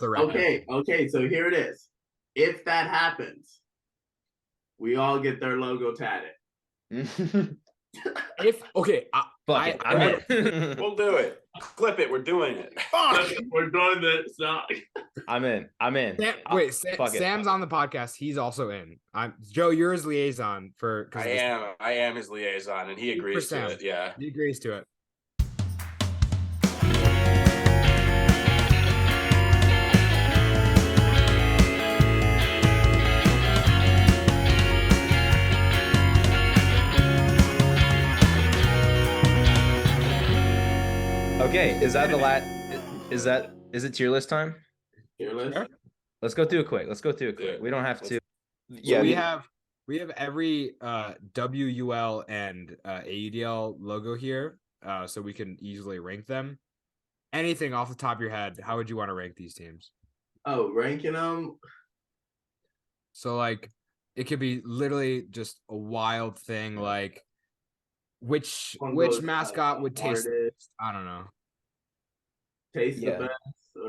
the record. Okay. So here it is. If that happens, we all get their logo tatted. I'm in. We'll do it. Clip it. We're doing it. We're doing this. So. I'm in. Sam's on the podcast. He's also in. Joe, you're his liaison for. I am his liaison, and he agrees to it. Yeah, he agrees to it. Okay, is that the last? Is it tier list time? Tier list. Sure. Let's go through it quick. We don't have to. Yeah, we have every WUL and AUDL logo here, so we can easily rank them. Anything off the top of your head? How would you want to rank these teams? Oh, ranking them. So like, it could be literally just a wild thing, like which mascot would taste. I don't know. Taste the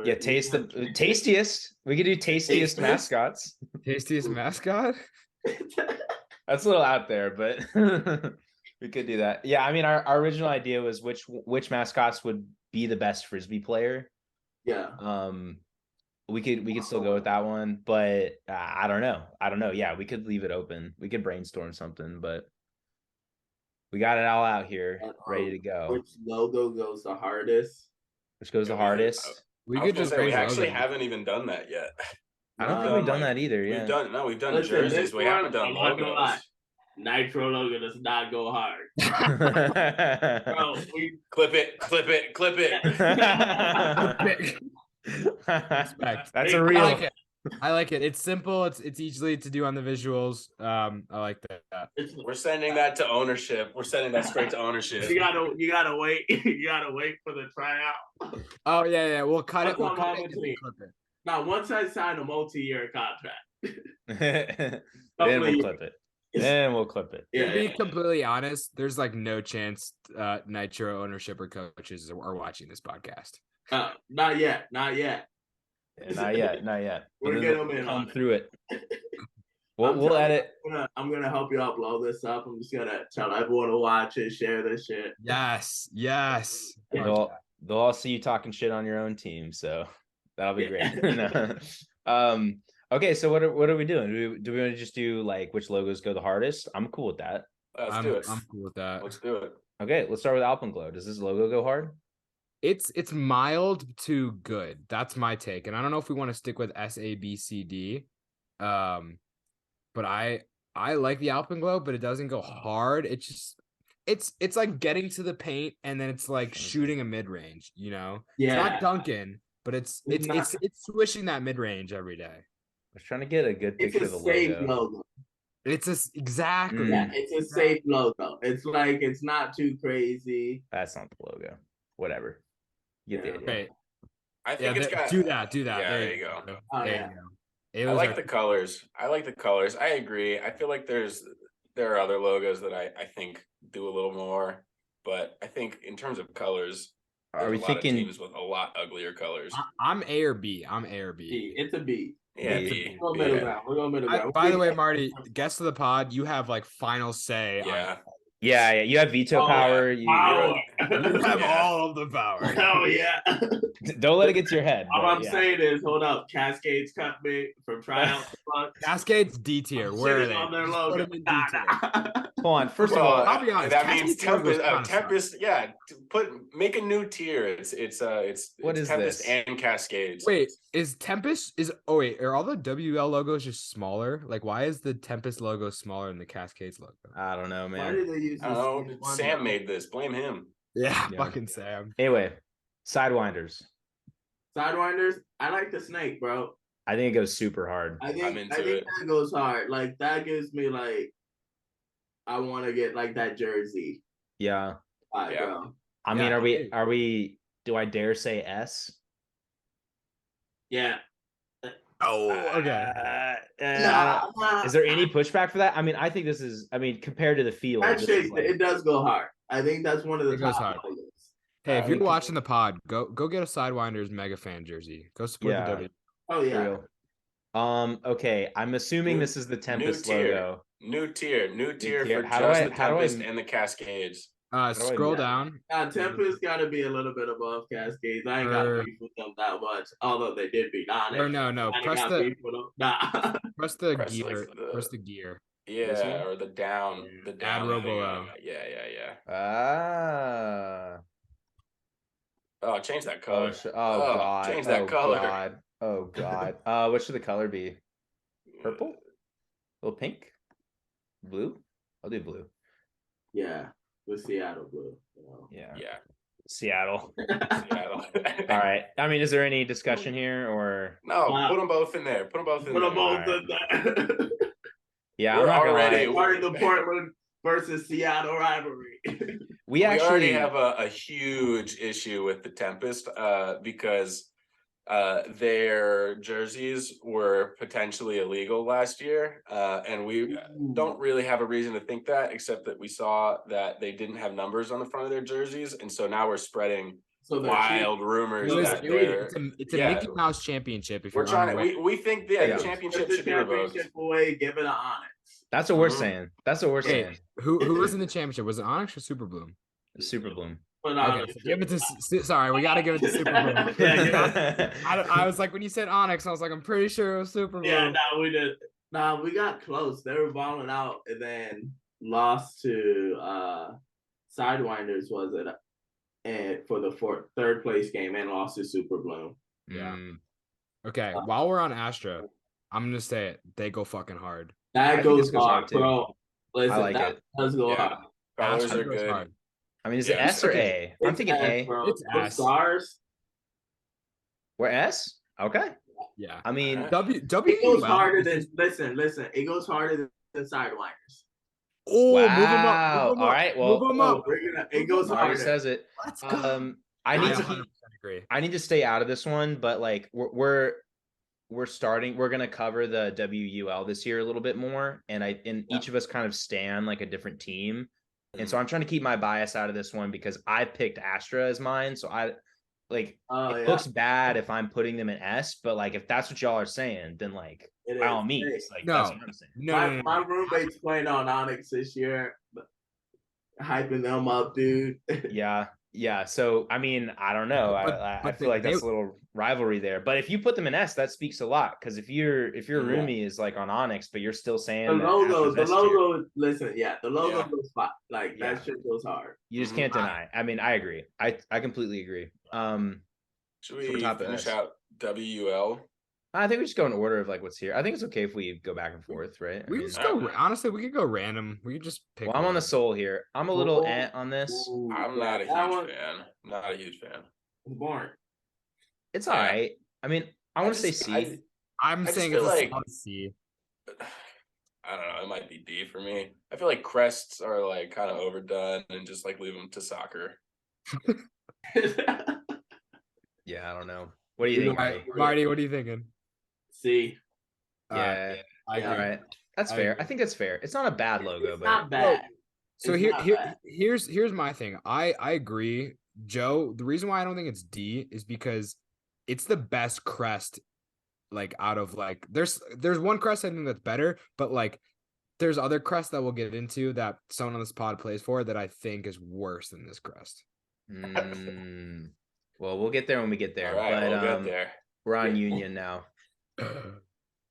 best. Taste the tastiest. We could do tastiest mascots. Tastiest mascot? That's a little out there, but we could do that. Yeah, I mean, our original idea was which mascots would be the best Frisbee player. Yeah. We could still go with that one, but I don't know. Yeah, we could leave it open. We could brainstorm something, but we got it all out here, ready to go. Which logo goes the hardest? Which goes the hardest? We actually haven't even done that yet. I don't think we've done that either. Yeah, we've done jerseys. We haven't done logos. Nitro logo does not go hard. Bro, clip it. That's a real. I like it. It's simple. It's easily to do on the visuals. I like that. We're sending that to ownership. We're sending that straight to ownership. You gotta wait. You gotta wait for the tryout. Oh yeah. We'll cut it. We'll cut it. Clip it. Now, once I sign a multi-year contract, then we'll clip it. To be completely honest, there's like no chance Nitro ownership or coaches are watching this podcast. Not yet. Not yet. We're getting them in on on through it. We'll edit. I'm gonna help you upload this up. I'm just gonna tell everyone to watch it, share this shit. Yes. They'll all see you talking shit on your own team, so that'll be great. Okay, so what are we doing? Do we want to just do like which logos go the hardest? I'm cool with that. Let's do it. I'm cool with that. Let's do it. Okay, let's start with Alpenglow. Does this logo go hard? It's mild to good. That's my take. And I don't know if we want to stick with SABCD. But I like the Alpenglow, but it doesn't go hard. It's just it's like getting to the paint and then it's like shooting a mid-range, you know? Yeah. It's not dunking, but it's swishing that mid-range every day. I was trying to get a good picture of the logo. Exactly. Yeah, it's a safe logo. It's like it's not too crazy. That's not the logo. Whatever. You get the idea. Right. I think it's got do that. Yeah, there you go. Oh, there you go. I like the colors. I agree. I feel like there are other logos that I think do a little more, but I think in terms of colors, are we thinking teams with a lot uglier colors? I'm A or B. It's a B. Yeah, B. We're going middle ground. By the way, Marty, guest of the pod, you have like final say. Yeah. You have veto power. You have all of the power. Oh yeah. Don't let it get to your head. All I'm saying is, hold up. Cascades cut me from tryout. Cascades D tier. Where are they? On their logo. Hold on. First of all, I'll be honest. That means Tempest. Yeah, make a new tier. It's what is Tempest this? And Cascades. Wait, is Tempest are all the WL logos just smaller? Like, why is the Tempest logo smaller than the Cascades logo? I don't know, man. Why did they use this? I don't know. Sam made this. Blame him. Yeah, fucking Sam. Anyway, Sidewinders. Sidewinders. I like the snake, bro. I think it goes super hard. I think that goes hard. Like that gives me like, I want to get like that jersey. Yeah. Bro. I mean, are we? Do I dare say S? Yeah. Oh, okay. Is there any pushback for that? I mean, I think this is. I mean, compared to the field, it does go hard. I think that's one of the top logos. Hey, if you're watching the pod, go get a Sidewinders mega fan jersey. Go support the W. Oh yeah. Real. Okay, I'm assuming this is the Tempest logo. New tier tier. for How do just I- the how do I- Tempest and the Cascades. Scroll down. Tempest got to be a little bit above Cascades. I ain't got to beef with them that much, although they did beat Onyx. Or no. I ain't Press got the beef with them. Nah. press the Press, gear. like, the- Press the gear. This one? Yeah, or the down Add thing Robo-O. on it. Yeah. Ah. Oh, change that color. Oh god. Change that color. God. Oh god. What should the color be? Purple? A little pink? Blue? I'll do blue. Yeah, with Seattle Blue. You know. Yeah. Yeah. Seattle. Seattle. All right. I mean, is there any discussion here or? No, put them both in there. Put them both in Put there. them both Alright. in there. Yeah, We're I'm not gonna already- lie. Part of the Portland versus Seattle rivalry. We already actually have a huge issue with the Tempest because their jerseys were potentially illegal last year, and we don't really have a reason to think that, except that we saw that they didn't have numbers on the front of their jerseys, and so now we're spreading wild rumors that they're. It's a Mickey Mouse championship. If We're you're trying unaware. to, we think the championship the should be revoked. championship away, give it an Onyx. That's what we're Mhm. saying. That's what we're Hey, saying. who was in the championship? Was it Onyx or Super Bloom? Super Bloom. But Okay, Onyx so give it to. Sorry, we got to give it to Super Bloom. Yeah, I was like, when you said Onyx, I was like, I'm pretty sure it was Super Bloom. yeah, no, we did. Nah, we got close. They were balling out and then lost to Sidewinders, was it? And for the third place game and lost to Super Bloom. Yeah. Okay, while we're on Astra, I'm gonna say it. They go fucking hard. That I think goes this goes hard, hard, too. bro. Listen, I like that it. does go hard. Colors Astra are goes good. hard. I mean, is it Yeah, S or okay. A? I'm thinking A. Bro. It's Those S. stars. We're S? Okay. Yeah. I mean, Alright. It goes harder than listen. It goes harder than Sidewinders. Oh, wow. move him up. Move him All up. right. Well, Move him up. It goes Marty harder. says it. Let's go. I need to 100% keep. agree. I need to stay out of this one, but like we're starting. We're gonna cover the WUL this year a little bit more, and each of us kind of stand like a different team, and so I'm trying to keep my bias out of this one because I picked Astra as mine. So I like it looks bad if I'm putting them in S, but like if that's what y'all are saying, then like by all means, like No. that's what I'm saying. No. My roommate's playing on Onyx this year, hyping them up, dude. Yeah. So I mean, I don't know. I But feel like that's a little rivalry there. But if you put them in S, that speaks a lot. Because if your roomie is like on Onyx, but you're still saying The that Astra's S tier, logo. Listen, the logo goes spot. Like Yeah. that shit goes hard. you just can't deny. I mean, I agree. I completely agree. Should we So top of finish S. out WUL? I think we just go in order of like what's here. I think it's okay if we go back and forth, right? We I could just mean, go. Honestly, we could go random. We could just pick. well, I'm on the one. soul here. I'm a little on this. Ooh, I'm not a that huge one fan. Not a huge fan. was boring. It's all right. I mean, I want to say C. I'm just saying feel it's a like- solid C. I don't know. It might be D for me. I feel like crests are like kind of overdone and just like leave them to soccer. Yeah, I don't know. What do you think, Marty? Marty, what are you thinking? See, Yeah. I agree. All right. That's I fair. agree. I think that's fair. It's not a bad logo, it's but not bad. So It's not bad. here's my thing. I agree, Joe. The reason why I don't think it's D is because it's the best crest. Like out of like, there's one crest I think that's better, but like there's other crests that we'll get into that someone on this pod plays for that I think is worse than this crest. well, we'll get there when we get there. All right, but we'll get there. we're on Union now.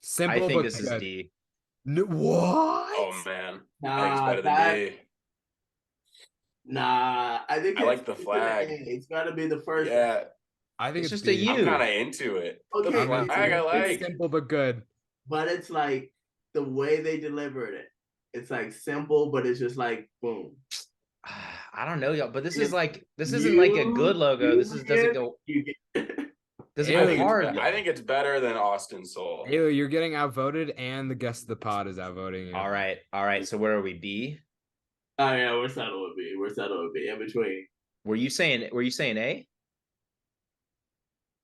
Simple, I think but this is good. D. What? Oh man, I think it's Nah, better than D. Nah, I think I like the it's flag. It's got to be the first. Yeah, I think It's it's just a B. U. I'm kind of into it. The Okay, flag I It's like. simple but good. But it's like the way they delivered it. It's like simple, but it's just like boom. I don't know, y'all, but this If is like this isn't like a good logo. This is doesn't get- go You get, doesn't I go think hard. I think it's better than Austin Soul. Haley, you're getting outvoted, and the guest of the pod is outvoting you. All right. So where are we? B? oh yeah, we're settled with B. We're settled with B in between. Were you saying A?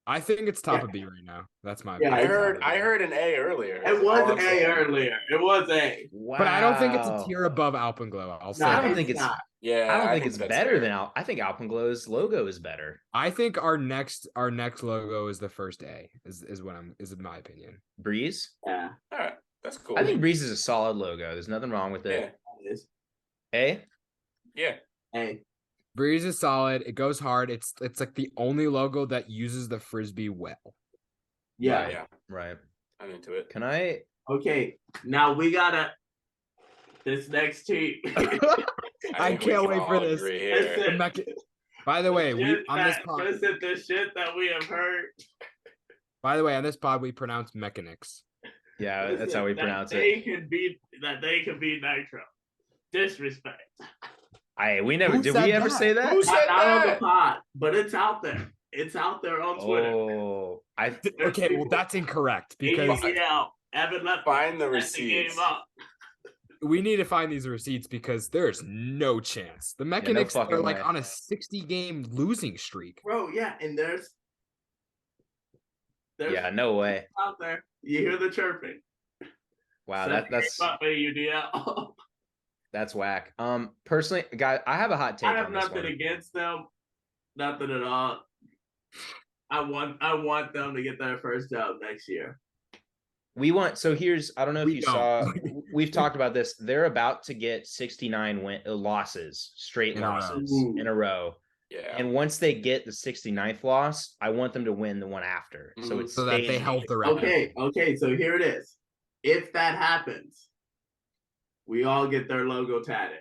I think it's top Yeah. of B right now. That's my. Yeah, I heard an A earlier. It was All I'm A saying. earlier. It was A. Wow. But I don't think it's a tier above Alpenglow. I'll say. I that. don't think it's it's not. Yeah, I don't think it's that's better fair. than I think Alpenglow's logo is better. I think our next logo is the first A. Is my opinion. Breeze. Yeah, All right, that's cool. I think Breeze is a solid logo. There's nothing wrong with Yeah, it. it is. A. yeah. Hey, Breeze is solid. It goes hard. It's like the only logo that uses the frisbee well. yeah. Right. Yeah. Right. I'm into it. Can I? Okay, now we gotta this next team. I think we can't can wait for all this. agree here. Listen, By the way, we on this listen, the shit that we have heard. By the way, on this pod we pronounce mechanics. Yeah, that's how we pronounce it. They can beat Nitro. Disrespect. We never Who did. said We ever that? say that? Who said Not on the that? pod, but it's out there. It's out there on Twitter. Oh, Okay, well that's incorrect because AUDL, Evan left. Find the Game receipts. up. we need to find these receipts because there's no chance. The mechanics fucking are like way. on a 60-game losing streak. Bro, yeah, and there's yeah, no way. out there. You hear the chirping. Wow, Set that's up AUDL. that's whack. Personally, guys, I have a hot take I have on this nothing one. against them. Nothing at all. I want them to get their first job next year. We want here's I don't know if We you don't. saw we've talked about this. They're about to get 69 losses, straight In a row. losses Ooh. in a row. Yeah. And once they get the 69th loss, I want them to win the one after. So Mhm. it's So that they help the rest. Okay, so here it is. If that happens, we all get their logo tatted.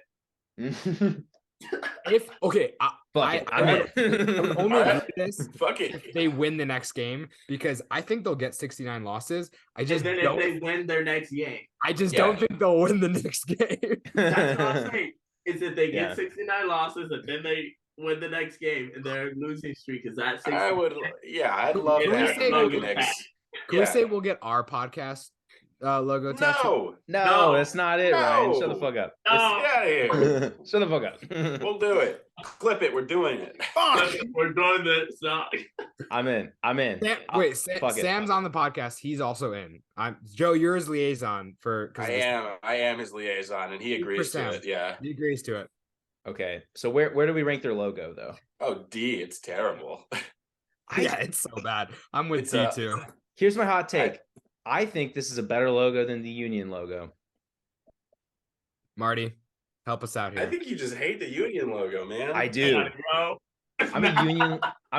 If okay, I'm would only All agree right. to this Fuck if it. they win the next game because I think they'll get 69 losses. I And just then if don't. they win their next game, Don't think they'll win the next game. that's what I'm saying. Is that they get Yeah. 69 losses and then they win the next game and their losing streak is at 60. I would. Yeah, I'd love Can we that. say- Mechanics. Can we say we'll get our podcast logo tattooed? No. No, that's not it, Ryan. Shut the No. fuck up. No. Get out of here. Shut the fuck up. We'll do it. Clip it. We're doing it. We're doing this. I'm in. Fuck it. Sam's on the podcast. He's also in. Joe. You're his liaison for. I am his liaison, and he agrees to Sam. it. Yeah. He agrees to it. Okay. So where do we rank their logo though? Oh, D. It's terrible. Yeah, it's so bad. I'm with It's D too. Here's my hot take. I think this is a better logo than the Union logo. Marty, help us out I here. think you just hate the Union logo, man. I do. Bro. I'm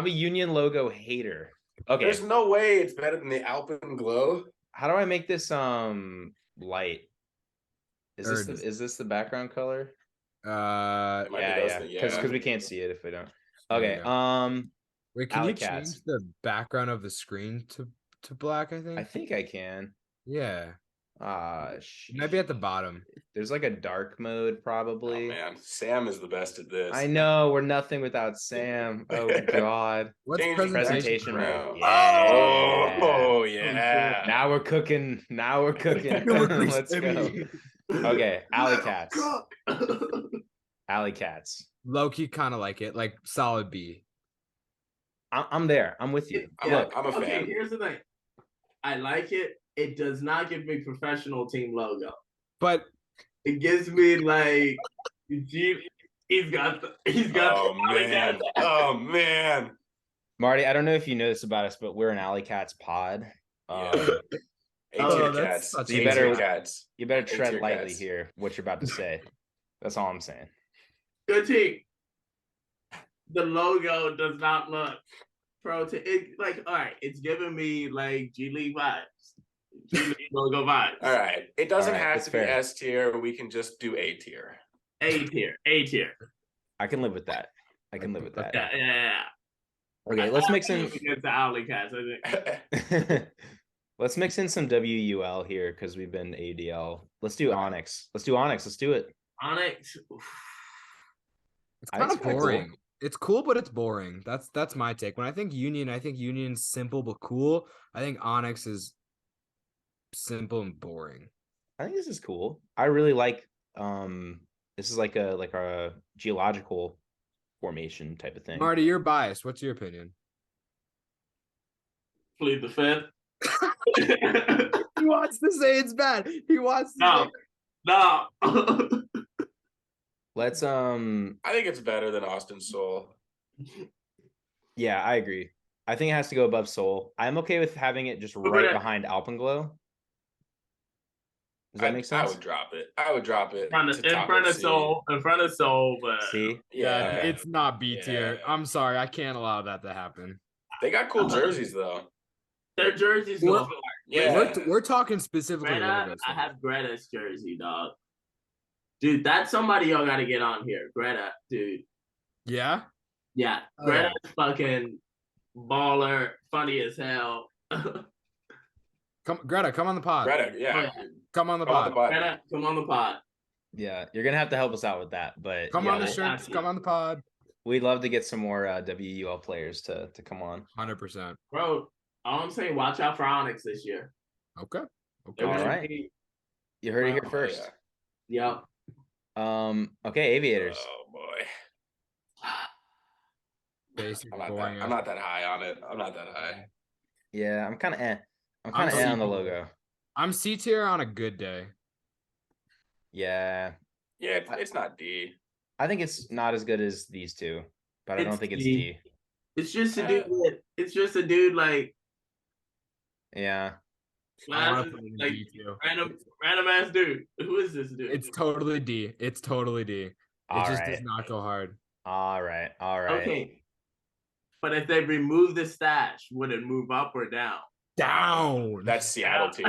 a Union logo hater. Okay. There's no way it's better than the Alpenglow. How do I make this light? Or Is this the background color? It might be Yeah, those yeah. things, Because we can't see it if we don't. There you Okay. go. Wait, can Alley you change Cats. the background of the screen to black? I think. I think I can. Yeah, it might be at the bottom. There's like a dark mode Oh probably. man, Sam is the best at this. I know we're nothing without Sam. Oh God. What's Change Presentation background. mode. Yeah. Oh yeah. Now we're cooking. Let's go. Okay, Alley Cats. Alley Cats. Low key, kind of like it, like solid B. I'm there. I'm with you. I'm Look, a fan. Okay, here's the thing. I like it. It does not give me professional team logo. But It gives me like he's got Oh man. Oh man. Marty, I don't know if you know this about us, but we're an Alley Cats pod. Yeah. Oh, A-tier that's cats. such a- A-tier cats. You better A-tier tread lightly cats. here, what you're about to say. That's all I'm saying. good team. The logo does not look pro team. It like all right, it's giving me like G League vibes. G League logo vibes. All right. It doesn't All right, have that's to be fair. S tier. We can just do A tier. A tier. I can live with that. I can live with that. Yeah. Okay, let's mix in against the Alley Cats. I think. let's mix in some WUL here because we've been ADL. Let's do Onyx. Let's do it. Onyx. it's I kind think of it's kinda boring. It's cool, but it's boring. That's my take. When I think Union's simple but cool. I think Onyx is simple and boring. I think this is cool. I really like this is like a geological formation type of thing. Marty, you're biased. What's your opinion? Plead the fifth. He wants to say it's bad. He wants to No. Let's I think it's better than Austin Soul. yeah, I agree. I think it has to go above Soul. I'm okay with having it just right behind Alpenglow. Does that make sense? I would drop it. I would drop it in front of Soul, but See? Yeah, Okay. it's not B tier. Yeah. I'm sorry, I can't allow that to happen. They got cool jerseys though. their jerseys go hard. Yeah. We're talking specifically Greta, logos. I have Greta's jersey, dog. Dude, that's somebody y'all got to get on here. Greta, dude. Yeah? Yeah, Greta's fucking baller, funny as hell. Greta, come on the pod. Greta, yeah. Come on the pod. Greta, come on the pod. Yeah, you're gonna have to help us out with that. But Come yeah, on the shirts. Come on the pod. We'd love to get some more WUL players to come on. 100%. Bro, all I'm saying, watch out for Onyx this year. Okay. All right. You heard it here first. Yeah. Okay, Aviators. Oh boy. Basic I'm not that high on it. I'm not that high. Yeah, I'm kind of I'm kind of on the logo. I'm C tier on a good day. Yeah. Yeah, it's not D. I think it's not as good as these two, but I don't think it's D. It's just a dude. It's just a dude like. Yeah. Like random ass dude. Who is this dude? It's totally D. It's totally D. It just does not go hard. All right. Okay. But if they remove the stash, would it move up or down? Down. That's Seattle tier.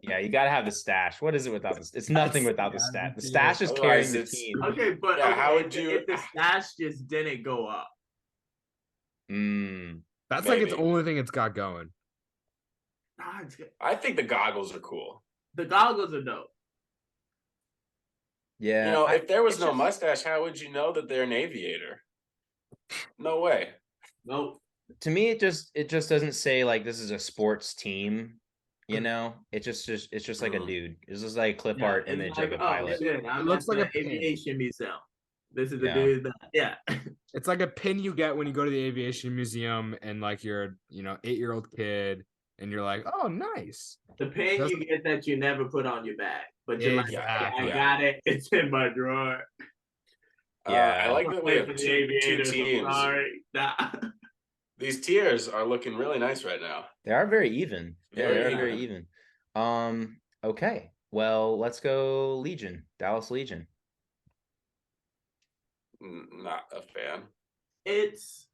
Yeah, you gotta have the stash. What is it without this? It's nothing without the stash. The stash is carrying the team. Okay, but yeah, how would you if the stash just didn't go up? That's maybe. Like its only thing it's got going. I think the goggles are cool. The goggles are dope. Yeah. You know, if there was no mustache, how would you know that they're an aviator? No way. Nope. To me, it just doesn't say like this is a sports team. You know, it's just like a dude. It's just like a clip art image of a pilot. Shit, it looks like an aviation museum. This is the dude that, It's like a pin you get when you go to the aviation museum and like you're, 8-year-old kid and you're like, oh, nice. The pin you get that you never put on your bag, but you're like, I got it. It's in my drawer. Yeah, I like that we have two teams. These tiers are looking really nice right now. They are very even. Yeah, they are very even. Okay. Well, let's go Legion. Dallas Legion. Not a fan. It's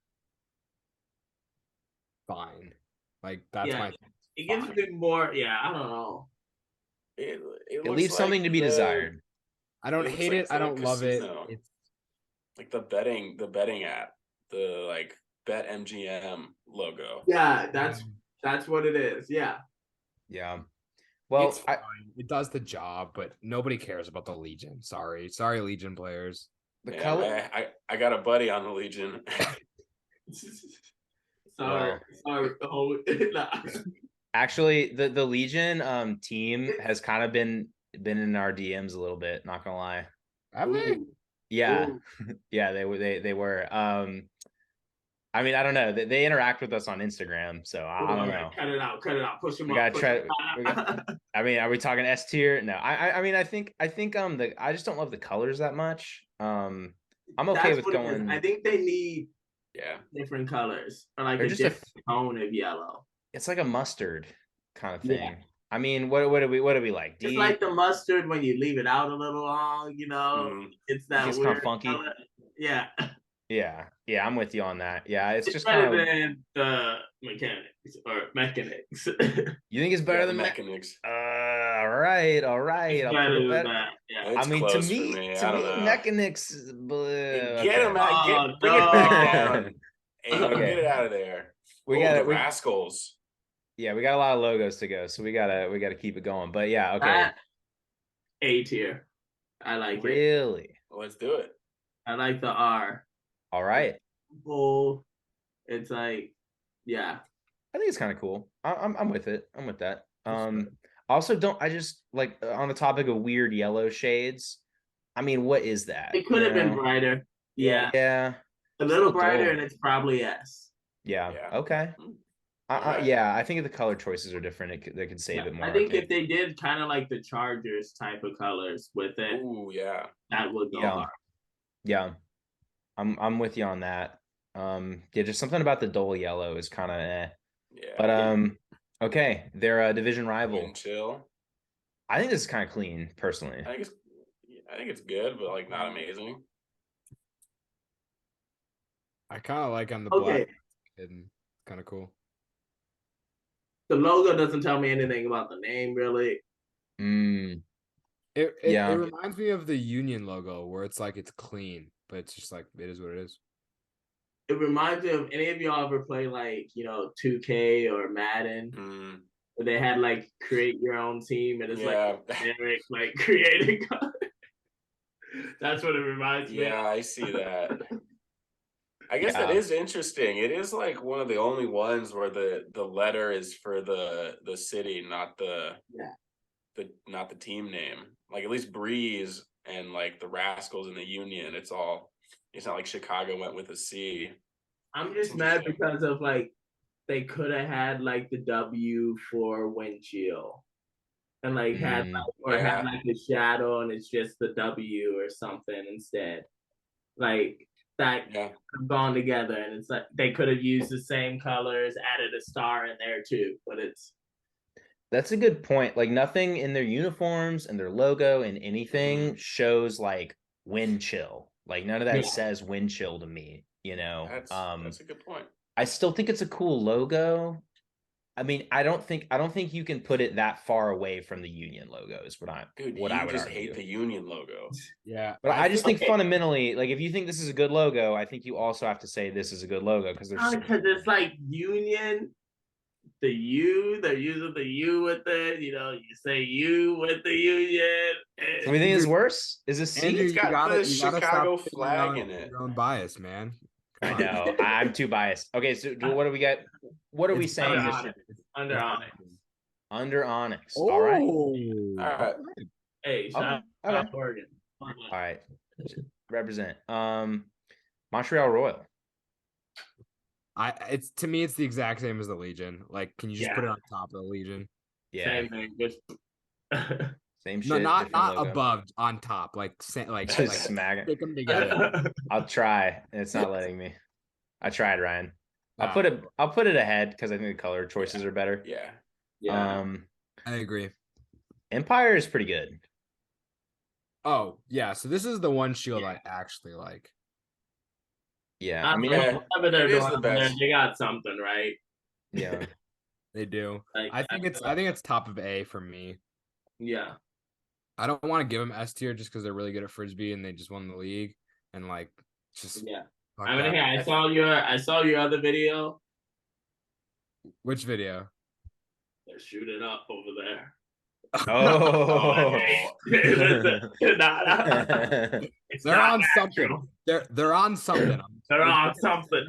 fine. Like that's my thing. It gives me more, I don't know. It leaves something to be desired. I don't hate it. I don't love it. It's like the betting app, the like Bet MGM logo. Yeah, that's what it is. Yeah. Yeah. Well, it does the job, but nobody cares about the Legion. Sorry, Legion players. The color. I got a buddy on the Legion. Sorry. Actually, the Legion team has kind of been in our DMs a little bit. Not gonna lie. Have they? Yeah, yeah, they were. I mean, I don't know. They interact with us on Instagram, so I don't know. Cut it out. Push them. We gotta try. I mean, are we talking S tier? No. I mean, I think I just don't love the colors that much. I'm okay with going. I think they need different colors or like a different tone of yellow. It's like a mustard kind of thing. Yeah. I mean, what do we like? It's like the mustard when you leave it out a little long, It's that weird kind of funky. Color. Yeah. Yeah, I'm with you on that. Yeah, it's just better kind of than the mechanics. You think it's better than mechanics? All right. It's better than that. Yeah. I mean, to me, mechanics. Get him out. Bring it back down. Hey, get it out of there. We got the rascals. Yeah, we got a lot of logos to go, so we gotta keep it going. But yeah, okay. A tier. I like it. Really? Let's do it. I like the R. All right. Cool. It's like, I think it's kind of cool. I'm with it. I'm with that. Also, I just like on the topic of weird yellow shades. I mean, what is that? It could have been brighter. Yeah. Yeah. A little brighter, and it's probably S. Yeah. Okay. Yeah, I think if the color choices are different, they could save it more. I think if they did kind of like the Chargers type of colors with it, Ooh, yeah. that would go hard. Yeah, I'm with you on that. Yeah, just something about the dull yellow is kind of Yeah. But okay, they're a division rival. Wind chill. I think this is kind of clean, personally. I think it's good, but like not amazing. I kind of like on the Okay. black. Hidden. Kind of cool. The logo doesn't tell me anything about the name, really. It Yeah. reminds me of the Union logo where it's like it's clean, but it's just like it is what it is. It reminds me of any of y'all ever play like 2K or Madden, where they had like create your own team and it's like generic, like creating. That's what it reminds me. Yeah, I see that. I guess that is interesting. It is like one of the only ones where the letter is for the city, not the team name. Like at least Breeze and like the Rascals and the Union, it's not like Chicago went with a C. I'm just mad because of like they could have had like the W for windshield and like had like the shadow and it's just the W or something instead. Like that have gone together and it's like they could have used the same colors, added a star in there too, but that's a good point. Like nothing in their uniforms and their logo and anything shows like wind chill. Like none of that says wind chill to me, That's a good point. I still think it's a cool logo. I mean, I don't think you can put it that far away from the Union logo is I would just argue. hate the Union logo. Yeah. But I just think fundamentally, like if you think this is a good logo, I think you also have to say this is a good logo because it's like Union. The U, they're using the U with it. You say U with the Union. So we think it's worse. Is this C? It's got the Chicago flag in it. Your own bias, man. I know. I'm too biased. Okay, so what do we got? What are we saying? Under Onyx. Under Onyx. Oh. All right. All right. Hey, shout out Oregon. All right. Represent. Montreal Royal. It's to me, it's the exact same as the Legion. Like, can you just put it on top of the Legion? Yeah. Same thing. Just same shit. No, not above, on top. Like just smack it. Stick them together. I'll try. It's not letting me. I tried, Ryan. I'll put it ahead because I think the color choices are better. Yeah. I agree. Empire is pretty good. Oh yeah, so this is the one shield I actually like. Yeah, I mean, whatever they're doing, the best. They got something right. Yeah, they do. Like, I think it's top of A for me. Yeah, I don't want to give them S tier just because they're really good at frisbee and they just won the league and like just I mean, I saw your other video. Which video? They're shooting up over there. Oh, they're on something. They're on something. They're on something.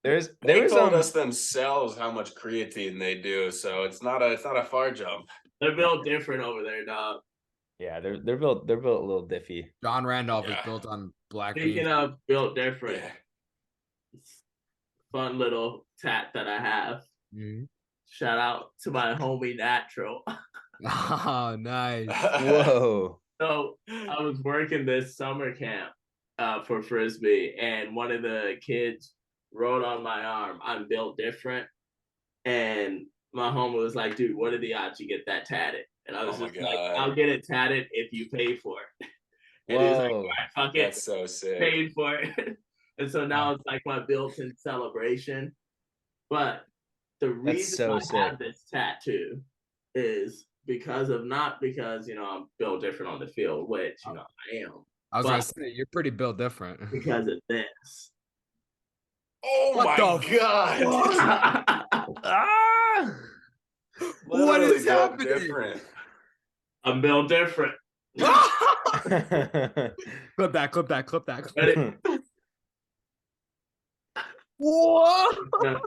They told us themselves how much creatine they do, so it's not a far jump. They're built different over there, dog. Yeah, they're built a little diffy. John Randolph is built on black. Speaking of built different, fun little tat that I have. Mm-hmm. Shout out to my homie Natural. Oh, nice. Whoa. So I was working this summer camp for frisbee, and one of the kids wrote on my arm, "I'm built different." And my homie was like, "Dude, what are the odds you get that tatted?" And I was like, "I'll get it tatted if you pay for it." And he was like, "All right, fuck it." That's so sick. Paid for it. And so now it's like my built-in celebration. But the reason I have this tattoo is not because I'm built different on the field, which I am. I was gonna say you're pretty built different because of this. Oh my god! What is happening? Different. I'm built different. Clip that. Ready? Whoa!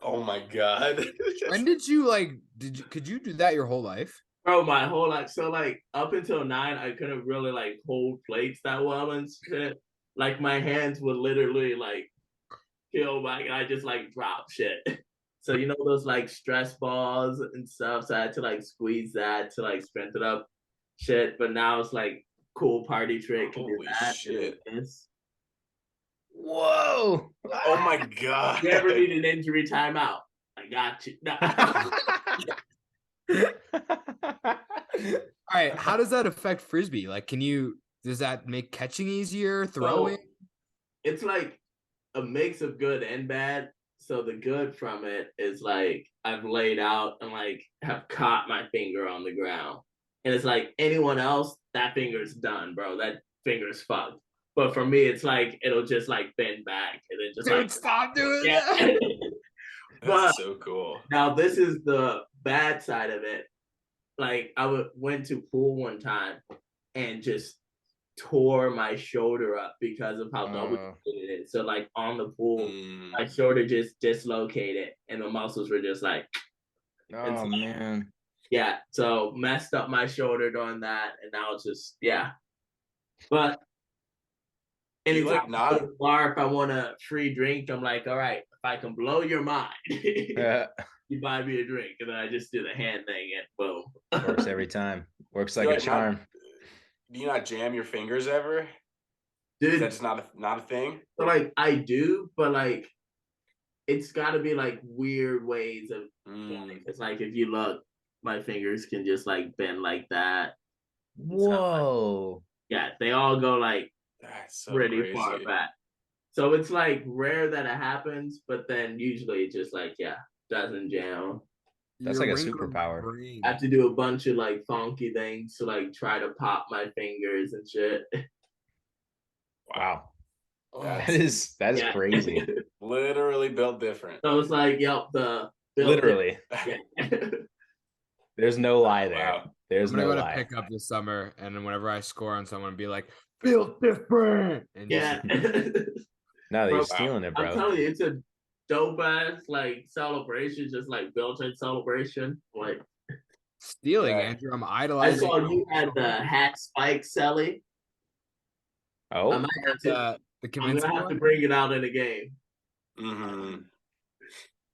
Oh my god. When could you do that your whole life? Bro, my whole life. So up until 9, I couldn't really hold plates that well and shit. Like my hands would literally kill my guy, just like drop shit. So you know those like stress balls and stuff. So I had to like squeeze that to like strengthen up shit. But now it's like cool party trick can do Holy that. shit. Whoa. Oh my god. You ever need an injury timeout? I got you. No. All right, how does that affect frisbee? Like, does that make catching easier, throwing? So it's like a mix of good and bad. So the good from it is like I've laid out and like have caught my finger on the ground. And it's like anyone else, that finger's done, bro. That finger's fucked. But for me, it's like it'll just like bend back and then just Dude, like stop doing yeah. that. But That's so cool. now this is the bad side of it. Like went to pool one time and just tore my shoulder up because of how double it is. So like on the pool, my shoulder just dislocated and the muscles were just like Oh man. Yeah. So messed up my shoulder doing that and now it's just But anytime like I go to the bar, if I want a free drink, I'm like, all right, if I can blow your mind, you buy me a drink. And then I just do the hand thing and boom. Works every time. Works like a charm. Do you not jam your fingers ever? Dude, that's not a thing. So like I do, but like it's got to be like weird ways of. It's like if you look, my fingers can just like bend like that. Whoa. Yeah, they all go like that's so pretty crazy. far back. So it's like rare that it happens, but then usually it just like doesn't jam. That's like a superpower. I have to do a bunch of like funky things to like try to pop my fingers and shit. Wow. That is crazy. Literally built different. So it's like, literally. There's no lie there. Wow. There's no lie. I'm gonna go to pick up this summer, and then whenever I score on someone, be like, built different. And no, you're stealing it, bro. I'm telling you, it's a dope ass like celebration, just like built-in celebration. Like stealing, Andrew. I'm idolizing. I saw you had the hat spike Selly. Oh, I'm gonna have to bring it out in the game.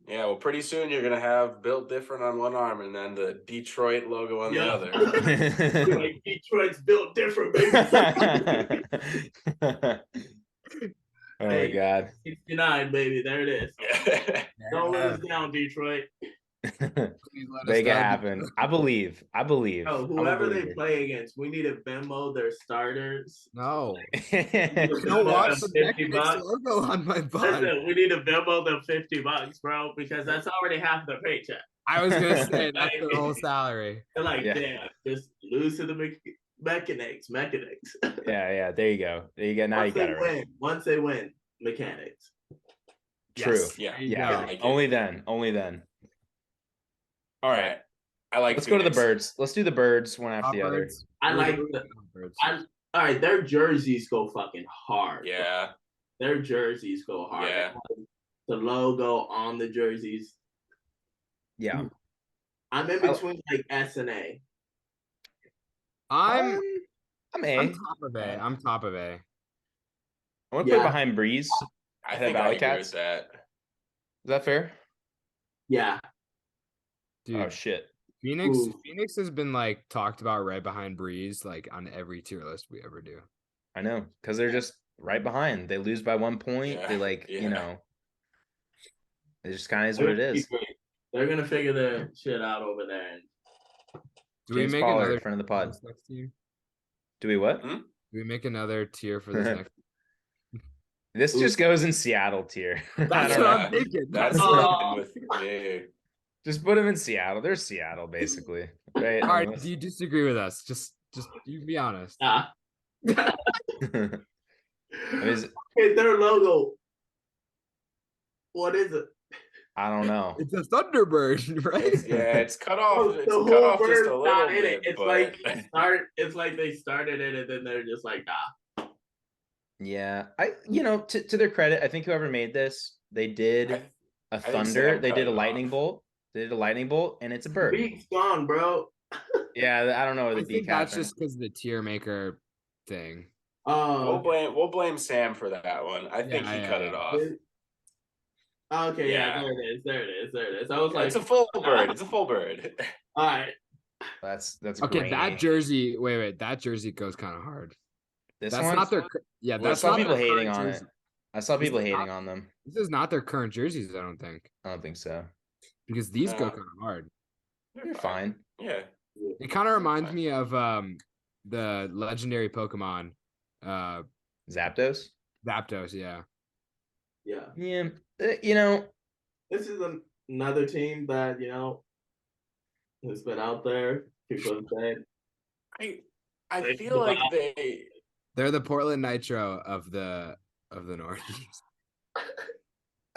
Yeah, well, pretty soon you're gonna have built different on one arm and then the Detroit logo on the other. Like Detroit's built different, baby. Oh my god. 69, baby. There it is. Don't let us down, Detroit. Make it happen. I believe. Oh, whoever they play against, we need to Venmo their starters. No. Don't watch the $50 logo on my butt. Listen, we need to Venmo them $50, bro, because that's already half their paycheck. I was gonna say that's their whole salary. They're like, damn, just lose to the mechanics. Yeah. There you go. Now you got it right. Once they win, mechanics. True. Yes. Yeah. Only then. All right. I like. Let's go to the birds. Let's do the birds one after the other. I like the birds. All right, their jerseys go fucking hard. Yeah. Their jerseys go hard. Yeah. The logo on the jerseys. Yeah. I'm in between like S and A. I'm A. I'm top of A. I'm top of A. I want to put it behind Breeze. I think I agree with that. Is that fair? Yeah. Dude, oh shit. Phoenix has been like talked about right behind Breeze, like on every tier list we ever do. I know, because they're just right behind. They lose by 1 point. Yeah. They it just kind of is what it is. They're gonna figure their shit out over there. Do we make another in front of the pod? Next team? Do we what? Do we make another tier for this next? This just goes in Seattle tier. That's what I'm thinking. That's with me. Just put them in Seattle. They're Seattle, basically. Right? All right. Do you disagree with us? Just you be honest. Their logo. What is it? I don't know. It's a Thunderbird, right? It's cut off. It's the cut whole off just bird's a little not in bit. it. It's like they started it and then they're just like, nah. Yeah, to their credit, I think whoever made this, they did a thunder. They did a lightning bolt. They did a lightning bolt, and it's a bird. Beak's gone, bro. Yeah, I don't know where the beak happened. That's just because of the tier maker thing. We'll blame Sam for that one. I think he cut it off. Okay, yeah, Yeah. there it is. There it is. There it is. I was like, It's a full bird. It's a full bird. all right. That's Okay, grainy. that jersey. Wait. That jersey goes kind of hard. This That's one, not their. Yeah, Well, I that's saw not people their hating current on jersey. it. I saw This people is hating not- on them. This is not their current jerseys. I don't think, I don't think so. because these go No. kind of hard. They're fine. Yeah. It kind of reminds me of the legendary Pokemon, Zapdos. Zapdos. Yeah. Yeah. Yeah, This is another team that, has been out there. People have said. I feel like They're the Portland Nitro of the Northeast.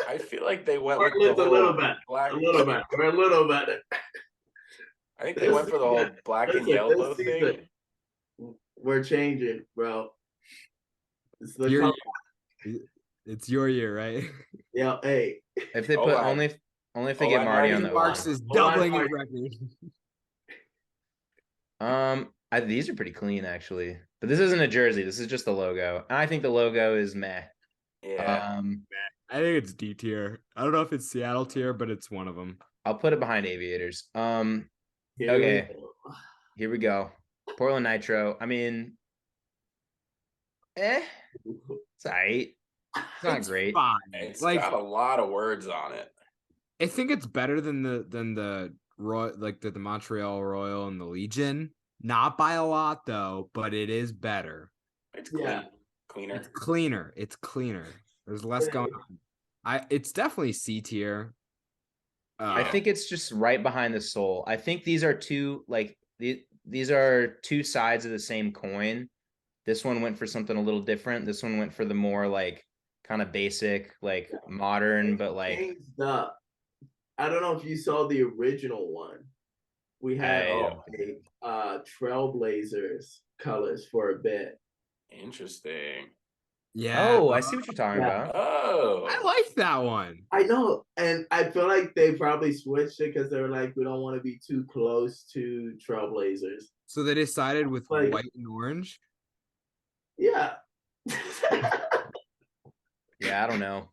I feel like they went with the Portland's a little whole bit. black. A little bit. We're a little bit. I think they went for the whole black and yellow thing. We're changing, bro. It's the Your- color. It's your year, right? Yeah, hey. if they Oh, put I- only if they oh, get I Marty on already the Marks line. is doubling his record. These are pretty clean actually, but this isn't a jersey. This is just the logo. And I think the logo is meh. Yeah. I think it's D tier. I don't know if it's Seattle tier, but it's one of them. I'll put it behind Aviators. Here Okay. we go. Here we go. Portland Nitro. I mean, it's alright. It's not great. Fine. It's Like, got a lot of words on it. I think it's better than the Roy, like the Montreal Royal and the Legion. Not by a lot though, but it is better. It's clean. Yeah. Cleaner. It's cleaner. It's cleaner. There's less going on. It's definitely C tier. I think it's just right behind the soul. I think these are these are two sides of the same coin. This one went for something a little different. This one went for the more like kind of basic, like modern, but like changed up. I don't know if you saw the original one. We had Trailblazers colors for a bit. Interesting. yeah. oh, I see what you're talking about. Oh. I like that one. I know, and I feel like they probably switched it because they were like, we don't want to be too close to Trailblazers. So they decided with Like- white and orange. Yeah. Yeah, I don't know.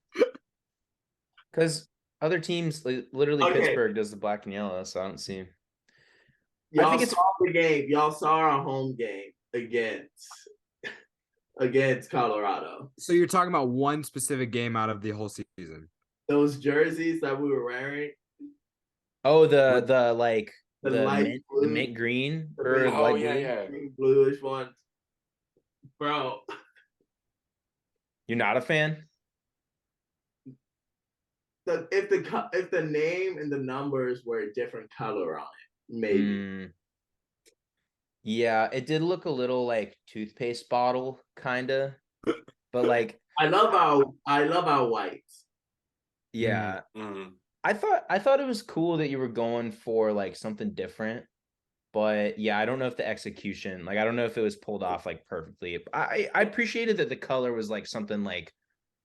Because other teams, literally Okay. Pittsburgh does the black and yellow, so I don't see. Y'all think it's- saw the game. Y'all saw our home game against Colorado. So you're talking about one specific game out of the whole season. Those jerseys that we were wearing, Oh, the like The the light mint, blue- the mint green the or mint- Oh, light yeah, blue? yeah. bluish ones, bro. You're not a fan? If the name and the numbers were a different color on it, maybe. Mm. Yeah, it did look a little like toothpaste bottle, kinda. But like, I love our whites. yeah. Mm. I thought it was cool that you were going for like something different. But yeah, I don't know if the execution, like I don't know if it was pulled off like perfectly. I appreciated that the color was like something like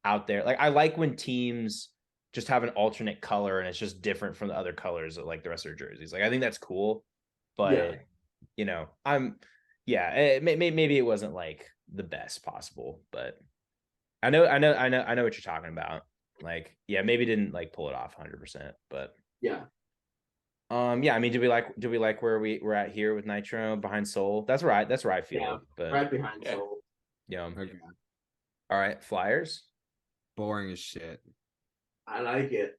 out there. Like I like when teams just have an alternate color and it's just different from the other colors of like the rest of their jerseys. Like I think that's cool. But maybe it wasn't like the best possible, but I know what you're talking about. Like, yeah, maybe didn't like pull it off 100%, but Yeah. I mean, do we like where we're at here with Nitro behind Soul? That's where I feel. Yeah, But right behind Yeah. Soul. yeah. Okay. All right, Flyers. Boring as shit. I like it.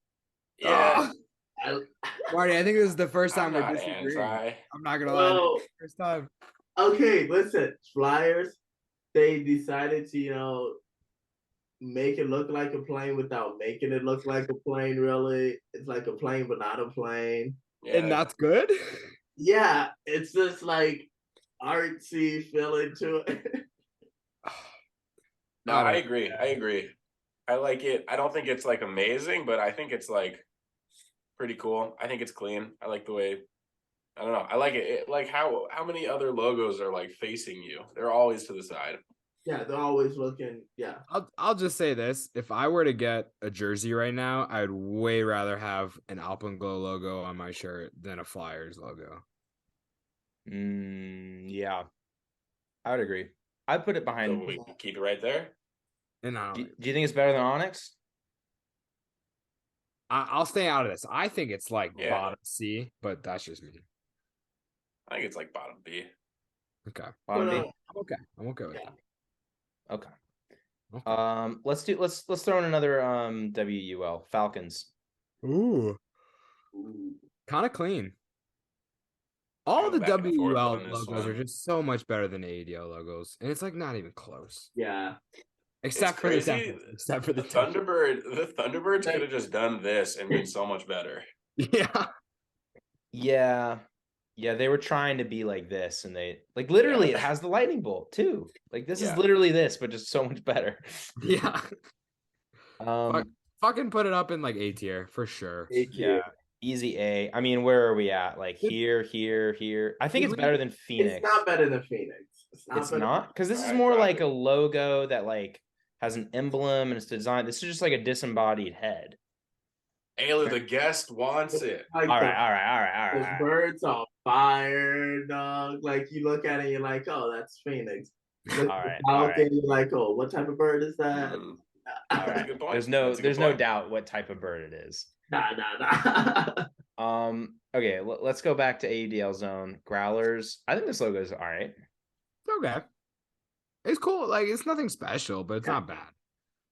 Yeah. Marty, I think this is the first time I'm we're not disagreeing. anti. I'm not gonna lie. Well, First time. okay, listen, Flyers, they decided to, make it look like a plane without making it look like a plane, really. It's like a plane, but not a plane. Yeah. And that's good. Yeah, it's just like artsy feeling to it. No, I agree. I like it. I don't think it's like amazing, but I think it's like pretty cool. I think it's clean. I like the way. I don't know. I like it. Like how many other logos are like facing you? They're always to the side. Yeah, they're always looking. Yeah. I'll just say this. If I were to get a jersey right now, I'd way rather have an Alpenglow logo on my shirt than a Flyers logo. Yeah, I would agree. I'd put it So behind. we keep it right there. And I Do don't you think it's better than Onyx? I'll stay out of this. I think it's like Yeah. bottom C, but that's just me. I think it's like bottom B. Okay. Bottom B. I'm okay with Yeah. that. Okay. Okay. Let's throw in another WUL Falcons. Ooh. Ooh. Kind of clean. All Go the back and forth WUL on this logos are one. just so much better than ADL logos, and it's like not even close. Yeah. Except for crazy. the Tempest. Except for The the Tempest. Thunderbirds could have just done this and been so much better. Yeah. Yeah. Yeah, they were trying to be like this, and they like literally it has the lightning bolt too. Like this is literally this, but just so much better. Yeah. Um Fucking put it up in like A tier for sure. yeah, easy A. I mean, where are we at? Like here. I think it's better than Phoenix. It's not better than Phoenix. It's not because this is Alright, more got like it. a logo that like has an emblem and it's designed. This is just like a disembodied head. Ayla, the guest wants it. Like All the, right. those birds on fire, dog. Like you look at it, you're like, oh, that's Phoenix. Look All at the right, falcon, you're like, oh, what type of bird is that? Mm, All That's a right. good point. There's That's a good no point. doubt what type of bird it is. Nah. Okay, let's go back to AUDL zone. Growlers. I think this logo is all right. Okay. It's cool. Like it's nothing special, but it's not bad.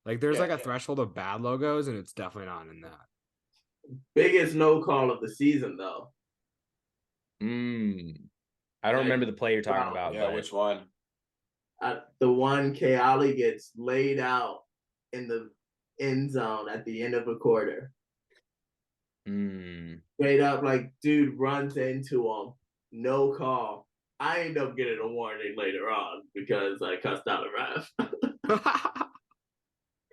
Like there's like a threshold of bad logos, and it's definitely not in that. Biggest no call of the season, though. I don't remember the play you're talking about. Yeah, but which one? The one Keali gets laid out in the end zone at the end of a quarter. Straight up, like dude runs into him, no call. I end up getting a warning later on because I cussed out a ref.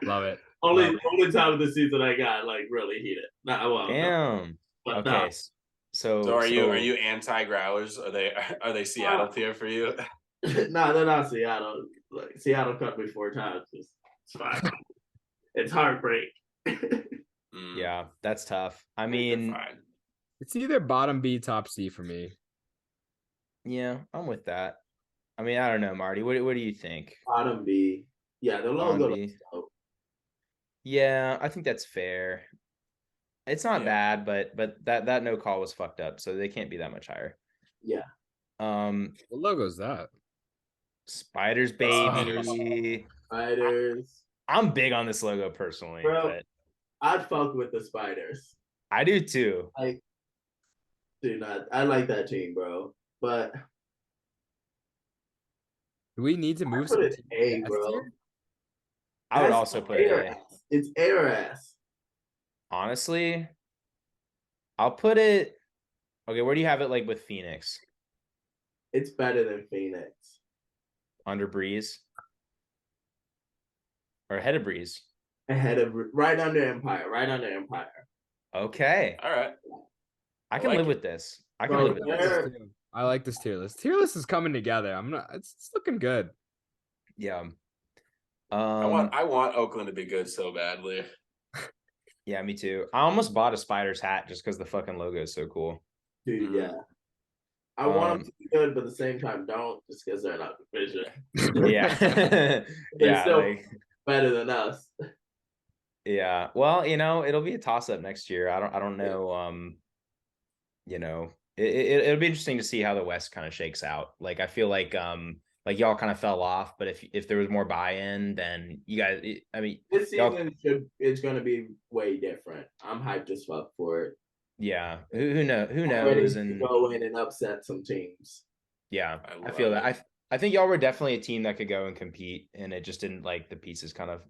Love it. Only time of the season I got like really heated. Damn. But okay. So are you anti Growlers? Are they Seattle tier for you? No, they're not Seattle. Like Seattle cut me 4 times. It's fine. It's heartbreak. Yeah, that's tough. I mean, it's either bottom B, top C for me. Yeah, I'm with that. I mean, I don't know, Marty. What do you think? Bottom B. Yeah, the logo looks dope. Yeah, I think that's fair. It's not bad, but that no call was fucked up, so they can't be that much higher. Yeah. What logo is that? Spiders, baby. Spiders. I'm big on this logo personally, Bro, but I'd fuck with the Spiders. I do too. I like that team, bro. But do we need to move some A, bro. tier? I would also put A. It's air ass. Honestly, I'll put it. Okay, where do you have it like with Phoenix? It's better than Phoenix. Under Breeze? Or ahead of Breeze? Right under Empire. Okay. All right. I can live with this. I can live with this. I like this tier list. Tier list is coming together. It's looking good. Yeah. I want Oakland to be good so badly. Yeah, me too. I almost bought a Spiders hat just because the fucking logo is so cool. Dude, yeah. I want them to be good, but at the same time, don't, just because they're not division. Yeah. They're still better than us. Yeah. Well, it'll be a toss-up next year. I don't know. It'll be interesting to see how the West kind of shakes out. Like I feel like y'all kind of fell off, but if there was more buy-in, then you guys. I mean, this season it's going to be way different. I'm hyped as fuck for it. Yeah, who knows? And go in and upset some teams. Yeah, I feel that. I think y'all were definitely a team that could go and compete, and it just didn't like the pieces kind of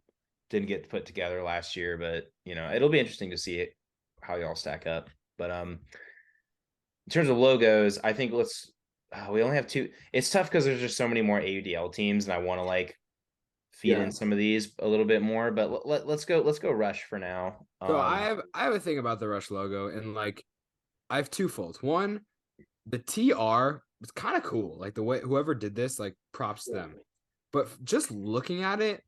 didn't get put together last year. But it'll be interesting to see how y'all stack up. But in terms of logos, I think we only have 2. It's tough because there's just so many more AUDL teams, and I want to like feed in some of these a little bit more. But let's go Rush for now. So I have a thing about the Rush logo, and like I have 2 folds. One, the TR was kind of cool. Like the way whoever did this, like props to them. But just looking at it,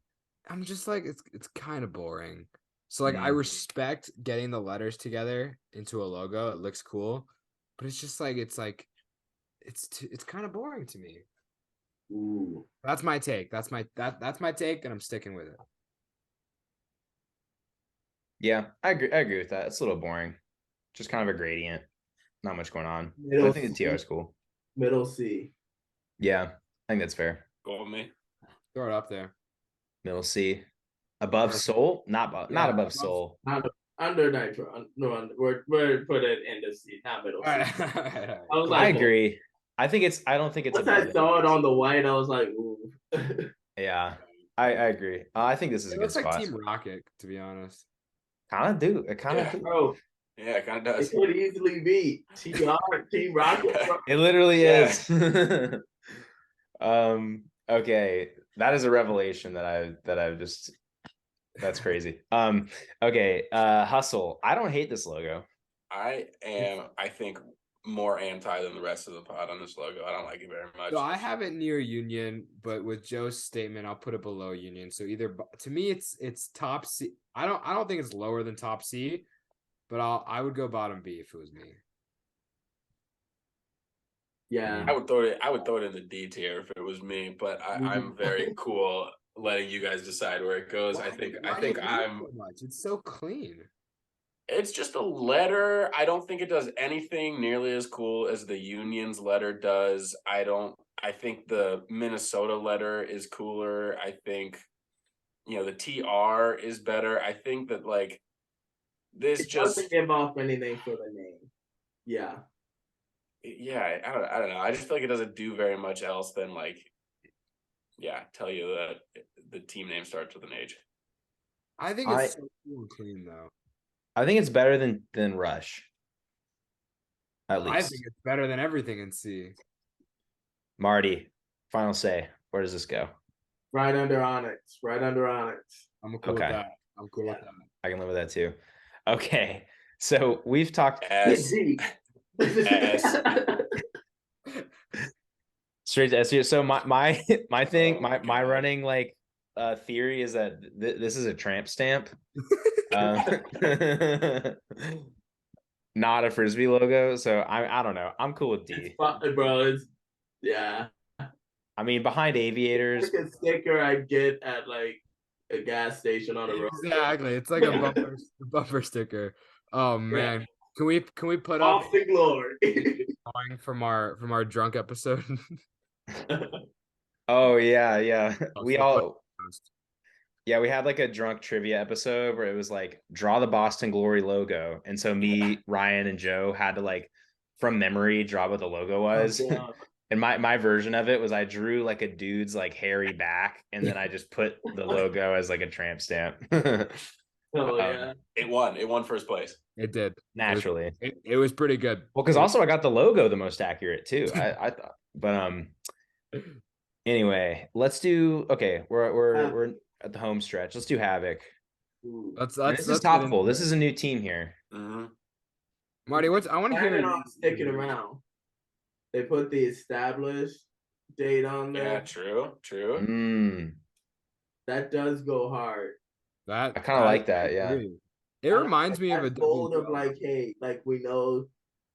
I'm just like it's kind of boring. So like I respect getting the letters together into a logo. It looks cool, but it's just like it's kind of boring to me. Ooh. That's my take. That's my take, and I'm sticking with it. Yeah, I agree with that. It's a little boring. Just kind of a gradient. Not much going on. But I Middle think the C. TR is cool. Middle C. Yeah, I think that's fair. Go with me. Throw it up there. Middle C. Above Soul? Not Yeah, above above- Soul. Under Nitro. No, we're put it in the C, not middle C. All right. All right, all right. I was I like, agree. I don't think it's once above I saw it anybody's. on the white, I was like, ooh. Yeah, I agree. I think this is a It good looks like spot. Team Rocket, to be honest. Kind of do. It kind of Yeah. do. Bro, Yeah, it kind of it does. could easily be TR, Team Rocket. Bro. It literally Yeah. is. Okay. That is a revelation that I've just that's crazy. Okay, Hustle. I don't hate this logo. I am, I think, more anti than the rest of the pod on this logo. I don't like it very much. So I have it near Union, but with Joe's statement, I'll put it below Union. So either to me, it's top C. I don't think it's lower than top C, but I would go bottom B if it was me. Yeah. I would throw it in the D tier if it was me, but I'm very cool letting you guys decide where it goes. I think Why do you hate I'm so much? It's so clean. it's just a letter. I don't think it does anything nearly as cool as the Union's letter does. I think the Minnesota letter is cooler. I think the TR is better. I think that like this It just doesn't give off anything for the name. Yeah. yeah, I don't know. I just feel like it doesn't do very much else than like tell you that the team name starts with an H. I think it's so cool and clean though. I think it's better than Rush. At least. I think it's better than everything in C. Marty, final say. Where does this go? Right under Onyx. Right under Onyx. I'm cool with that. I'm cool with that. I can live with that too. Okay. So we've talked S. S. straight to S. So my thing, my running like theory is that this is a tramp stamp. Not a Frisbee logo. So I don't know. I'm cool with D. Bro, it's yeah. I mean, behind Aviators. It's like a sticker I get at like a gas station on the road. Exactly. It's like a bumper sticker. Oh man. Can we put up Off the glory. drawing from our drunk episode? Oh yeah. We So we had like a drunk trivia episode where it was like draw the Boston Glory logo. And so me, Ryan, and Joe had to like from memory draw what the logo was. Oh, And my version of it was I drew like a dude's like hairy back, and then I just put the logo as like a tramp stamp. yeah. It won first place. It did. Naturally. It was pretty good. Well, because also I got the logo the most accurate too. I thought, but anyway, let's do. Okay, we're at the home stretch. Let's do Havoc. This This is topical. This is a new team here. Mm-hmm. Marty. I want to hear Planning on sticking around. They put the established date on there. Yeah, true. That does go hard. that. I kind of like that. Yeah. It reminds me of a bold of like, hey, like we know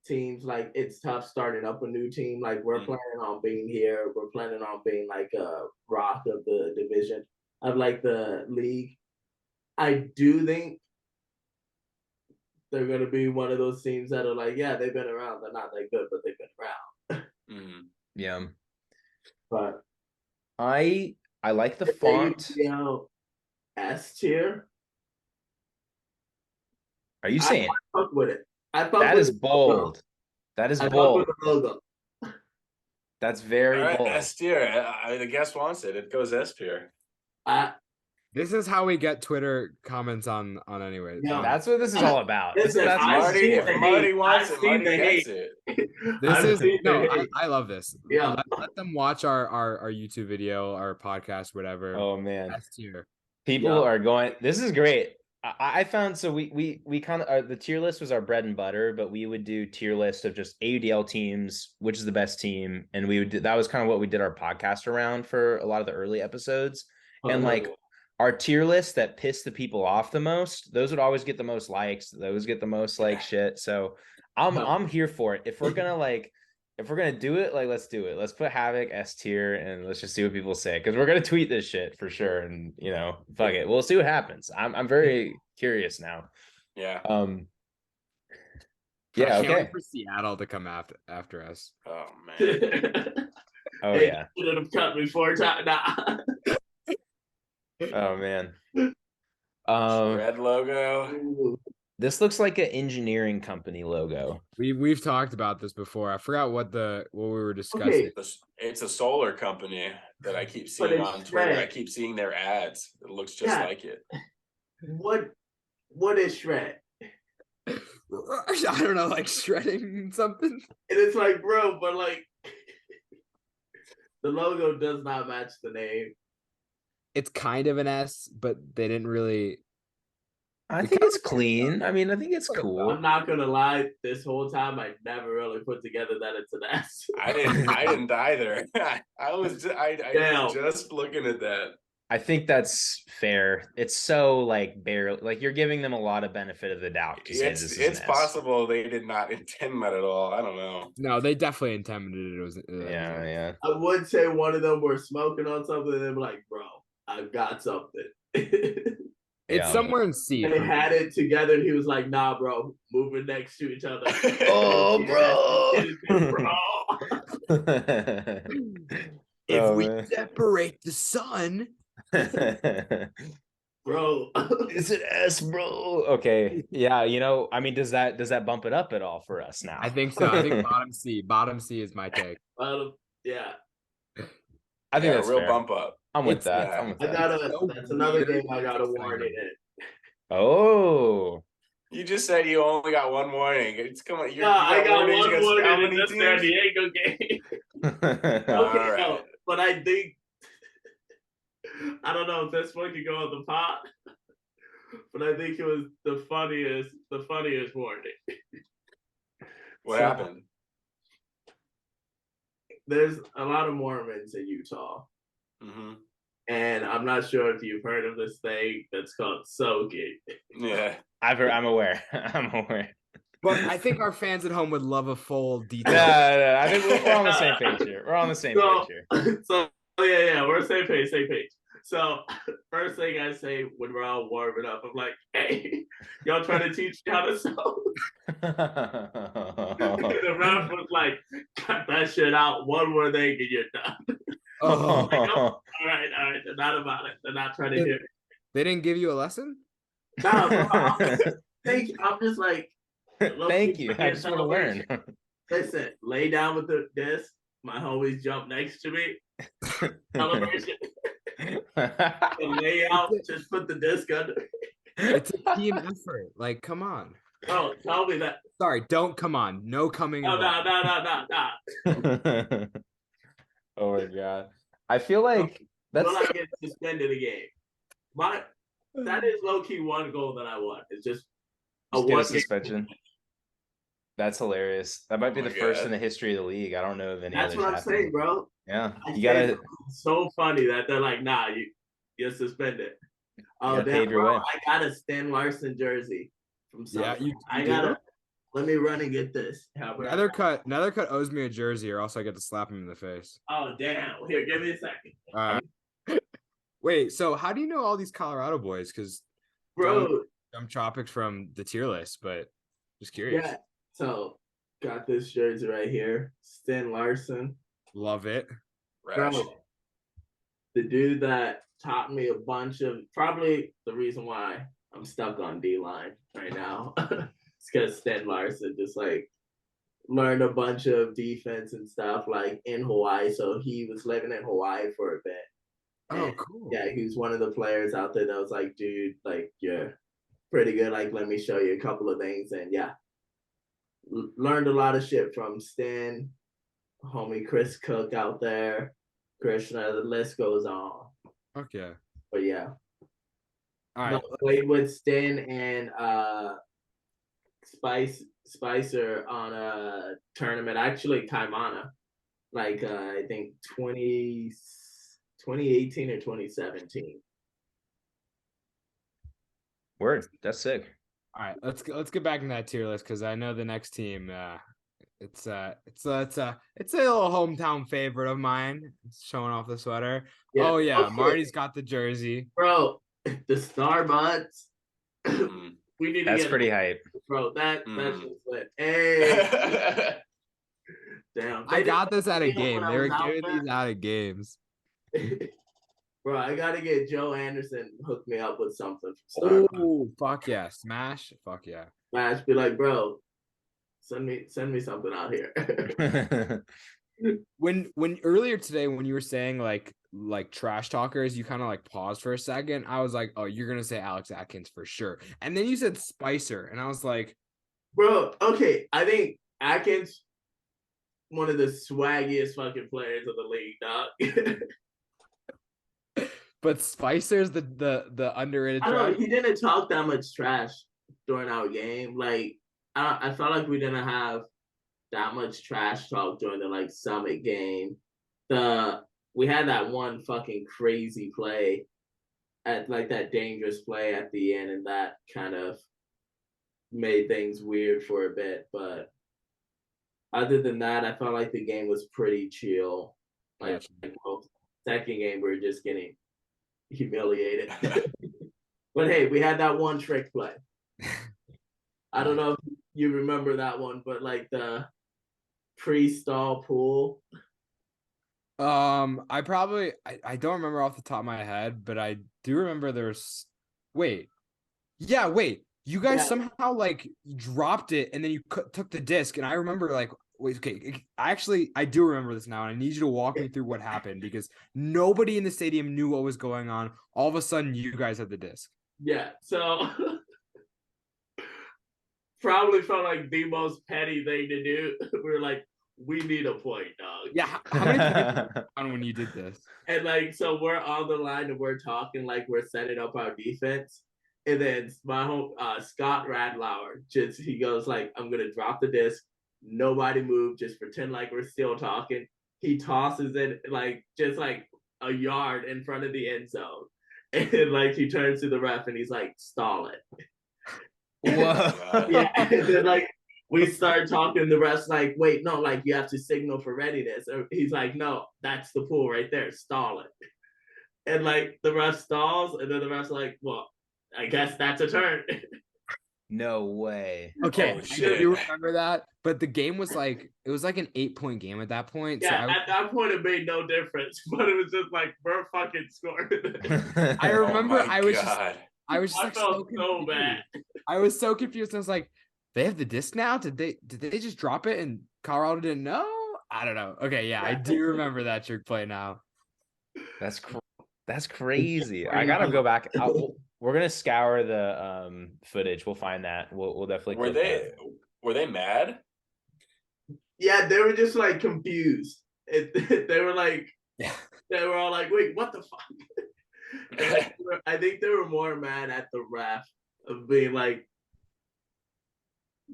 teams like it's tough starting up a new team. Like we're planning on being here. We're planning on being like a rock of the division of like the league. I do think they're gonna be one of those teams that are like, yeah, they've been around. They're not that good, but they've been around. Mm-hmm. Yeah. But I like the font. S tier. Are you saying I fuck with it? I fuck that with is the logo. bold? That is I fuck bold. with the logo. That's very All right, bold. S tier. The guest wants it. It goes S tier. This is how we get Twitter comments on anyway. Yeah. That's what this is all about. Listen, That's I've Marty. seen If the Marty hate. wants I've it, seen Marty the gets hate. it. This is no, hate. I love this. Yeah. Let them watch our YouTube video, our podcast, whatever. Oh man, S tier. people are going. This is great. I found so we kind of the tier list was our bread and butter, but we would do tier list of just AUDL teams, which is the best team, and we would do, that was kind of what we did our podcast around for a lot of the early episodes, and like our tier list that pissed the people off the most, those would always get the most likes. Those get the most like shit. So I'm here for it. If we're gonna like if we're gonna do it, like let's do it. Let's put Havoc S tier and let's just see what people say because we're gonna tweet this shit for sure. And fuck it, we'll see what happens. I'm very curious now. Yeah. I Yeah. can't wait Okay. for Seattle to come after us. Oh man. Oh Hey, yeah. you should have cut me 4 times. Nah. Oh man. Red logo. Ooh. This looks like an engineering company logo. We've talked about this before. I forgot what we were discussing. Okay. It's a solar company that I keep But seeing it's on Twitter. I red. keep seeing their ads. It looks just Yeah. like it. What is shred? I don't know, like shredding something. And it's like, bro, but like the logo does not match the name. It's kind of an S, but they didn't really. I think it's clean. I mean, I think it's cool. I'm not gonna lie, this whole time I never really put together that it's an S. I didn't either. I was just looking at that. I think that's fair. It's so like barely like you're giving them a lot of benefit of the doubt to say this is It's an S. possible they did not intend that at all. I don't know. No, they definitely intended it. It was. Yeah. I would say one of them were smoking on something and they were like, bro, I've got something. It's somewhere in C. They had it together and he was like, nah, bro, moving next to each other. Oh, bro. If we separate the sun, bro. Is it S, bro? Okay. Yeah, I mean, does that bump it up at all for us now? I think so. I think bottom C. Bottom C is my take. Yeah. I think that's a real fair. bump up. I'm with It's- that. yeah. I'm with I that. that's another game I got a warning in. Oh. You just said you only got one warning. It's coming. You I got warnings one against how warning in many the San teams? Diego game. Okay, All right. no, but I think I don't know if this one could go on the pot, but I think it was the funniest warning. What So, happened? There's a lot of Mormons in Utah, Mm-hmm. and I'm not sure if you've heard of this thing that's called soaking. Yeah. I'm aware. I'm aware. But I think our fans at home would love a full detail. No, I think we're on the same page here. We're on the same page here. So yeah, we're same page. So first thing I say when we're all warming up, I'm like, hey, y'all trying to teach me how to sew? The ref was like, cut that shit out, one more thing and you're done. Oh, Like, oh, all right, they're not about it. They're not trying to hear it. they didn't give you a lesson? No, bro, I'm just like, Thank you. I just want to learn. Listen, lay down with the disc. My homies jump next to me. Celebration. And lay out, just put the disc under. It's a team effort. Like, come on. Oh, tell me that. Sorry, don't come on. No coming. No. Oh my god. I feel like that's Will I get suspended again? That is low key one goal that I want. It's just a get a one suspension. That's hilarious. That might be Oh the my first God. in the history of the league. I don't know of any That's others what I'm happening. saying, bro. Yeah. I You gotta it's so funny that they're like, nah, you're suspended. Oh, gotta pave your bro, way. I got a Stan Larson jersey from Yeah, somewhere. you I do? gotta let me run and get this. Nethercut owes me a jersey, or else I get to slap him in the face. Oh damn! Here, give me a second, Wait. So how do you know all these Colorado boys? Because bro. some topics from the tier list, but just curious. Yeah. So got this jersey right here, Stan Larson. Love it. Rash. Bro, the dude that taught me a bunch of probably the reason why I'm stuck on D line right now. It's because Stan Larson just like learned a bunch of defense and stuff like in Hawaii. So he was living in Hawaii for a bit. Oh, And, cool. yeah, he was one of the players out there that was like, dude, like you're pretty good. Like, let me show you a couple of things. And yeah, learned a lot of shit from Stan, homie Chris Cook out there, Krishna. The list goes on. Okay. But yeah, All right. no, played with Stan and Spicer on a tournament, actually Kaimana, like I think 2018 or 2017. Word. That's sick. All right. Let's get back in that tier list because I know the next team it's a little hometown favorite of mine. It's showing off the sweater. Yeah. Oh yeah, Okay. Marty's got the jersey. Bro, the Starbucks. We need to That's get pretty hype. bro. That's just lit. Hey, damn. I got this at a you know, game. when I They were was out giving there- these out of games. Bro, I gotta get Joe Anderson hook me up with something from Starbucks. Oh fuck yeah, smash! Fuck yeah. Smash, be like, bro, send me something out here. When earlier today when you were saying like trash talkers, you kind of like paused for a second. I was like, oh, you're gonna say Alex Atkins for sure. And then you said Spicer, and I was like, Bro, okay, I think Atkins, one of the swaggiest fucking players of the league, dog. but Spicer's the underrated I don't know, trash. he didn't talk that much trash during our game. Like, I felt like we didn't have that much trash talk during the like Summit game. We had that one fucking crazy play at like that dangerous play at the end, and that kind of made things weird for a bit. But other than that, I felt like the game was pretty chill. Like, well, second game we were just getting humiliated. But hey, we had that one trick play. I don't know if you remember that one, but like the pre-stall pool. I don't remember off the top of my head, but I do remember there's wait. You guys somehow like dropped it and then you took the disc, and I remember like wait, okay, I do remember this now, and I need you to walk me through what happened because nobody in the stadium knew what was going on. All of a sudden, you guys had the disc. Yeah, so probably felt like the most petty thing to do. We were like, we need a point, dog. Yeah, how many points were on when you did this? And like, so we're on the line and we're talking like we're setting up our defense. And then my home Scott Radlauer he goes like, I'm gonna drop the disc. Nobody move, just pretend like we're still talking. He tosses it like just like a yard in front of the end zone. And like he turns to the ref and he's like, stall it. Whoa. Yeah. And then like we start talking, the ref's like, wait, no, like you have to signal for readiness. Or he's like, no, that's the pool right there, stall it. And like the ref stalls, and then the ref's like, well, I guess that's a turn. No way. Okay, Oh, shit. you remember that? But the game was like it was like an 8-point game at that point. Yeah, so at that point it made no difference, but it was just like we're fucking scoring. I remember Oh my I was God. just I like felt so so confused. bad. I was so confused. I was like, they have the disc now? Did they just drop it and Colorado didn't know? I don't know. Okay, yeah, I do remember that trick play now. That's crazy. I gotta go back. We're gonna scour the footage. We'll find that. We'll definitely. Were they mad? Yeah, they were just like confused. They were like, Yeah. they were all like, wait, what the fuck? And I think they were more mad at the ref of being like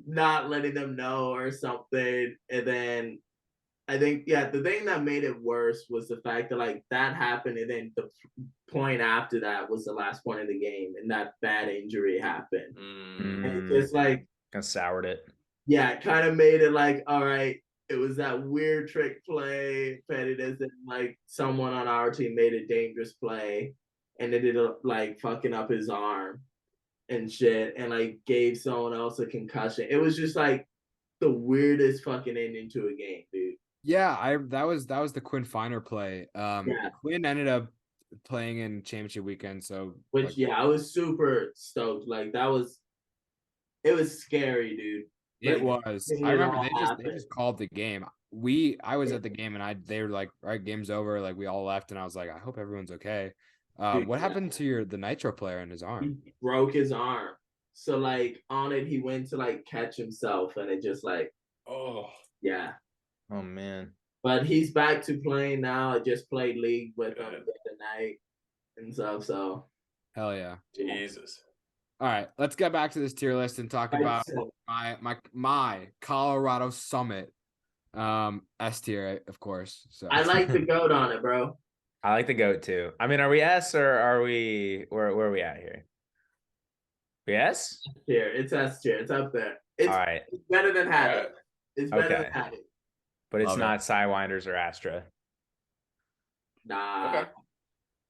not letting them know or something. And then I think, yeah, the thing that made it worse was the fact that like that happened, and then the point after that was the last point of the game, and that bad injury happened. And it just like kind of soured it. Yeah, it kind of made it like, all right, it was that weird trick play, pettiness, and like someone on our team made a dangerous play and ended up like fucking up his arm and shit, and like gave someone else a concussion. It was just like the weirdest fucking ending to a game, dude. Yeah, that was the Quinn Finer play. Yeah. Quinn ended up playing in championship weekend, so Which like, yeah, I was super stoked. Like it was scary, dude. it Like, was. seeing I it remember all they happen. just called the game. I was at the game and they were like, all right, game's over. Like we all left, and I was like, I hope everyone's okay. Dude, What happened to the Nitro player in his arm? He broke his arm. So like on it, he went to like catch himself, and it just like, Oh, yeah. Oh man. But he's back to playing now. I just played league with him the other night and stuff. So Hell yeah. Jesus. All right, let's get back to this tier list and talk about my Colorado Summit S tier, of course. So I like the goat on it, bro. I like the goat too. I mean, are we S or are we where are we at here? We S? Here, it's S tier. It's up there. It's, All right. it's better than Haddock. It's better Okay. than Hattie. But it's Love it. not Sidewinders or Astra. Nah. Okay.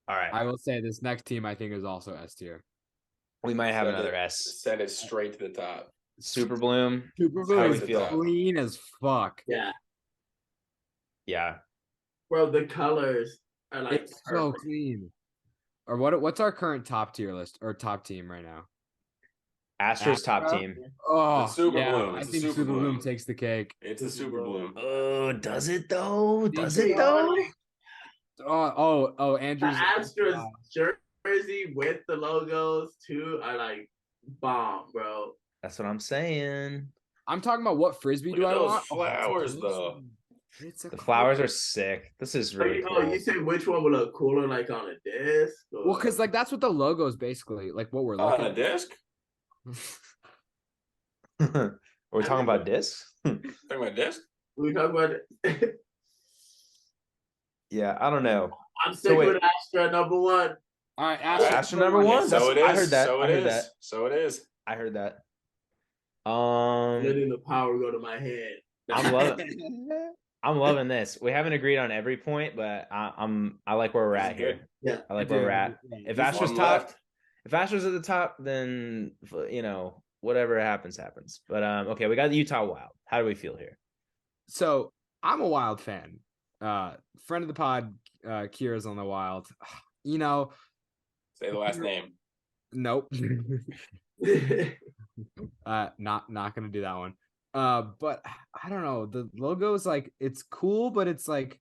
All right. I will say this next team I think is also S tier. We might have Send another it- S. Send it straight to the top. Super Bloom. Super How Blue do is we feel? clean as fuck. Yeah. Yeah. Bro, the colors are like It's so perfect. clean. Or what's our current top tier list or top team right now? Astra's top Astra? team. Oh, It's Super yeah, Bloom. I It's a think Super Super Bloom Bloom. takes the cake. It's a Super Bloom. Oh, does it though? Does it it though? Oh, The Andrew's Astros jersey with the logos too are like bomb, bro. That's what I'm saying. I'm talking about what frisbee Look do at I those want? flowers, it's a though. close one. It's a The close flowers one. are sick. This is Oh, really you, cool. oh, you say which one would look cooler, like on a disc? Or... Well, because like that's what the logo is basically like what we're On looking a disc? Are we talking about discs? Talking about disc? we talk about it. Yeah, I don't know. I'm sticking wait. with Astra number one. All right, Astra number one? So it I is. heard that. So I it heard is. that. So it is. I heard that. Letting the power go to my head. I'm loving this. We haven't agreed on every point, but I like where we're This at is here. good. Yeah. I like where we're at. If Astra's One top, left. if Astra's at the top, then whatever happens, happens. But okay, we got the Utah Wild. How do we feel here? So I'm a Wild fan. Friend of the pod, Kira's on the Wild. You know, Say the last name. nope. Not gonna do that one. But I don't know. The logo is like it's cool, but it's like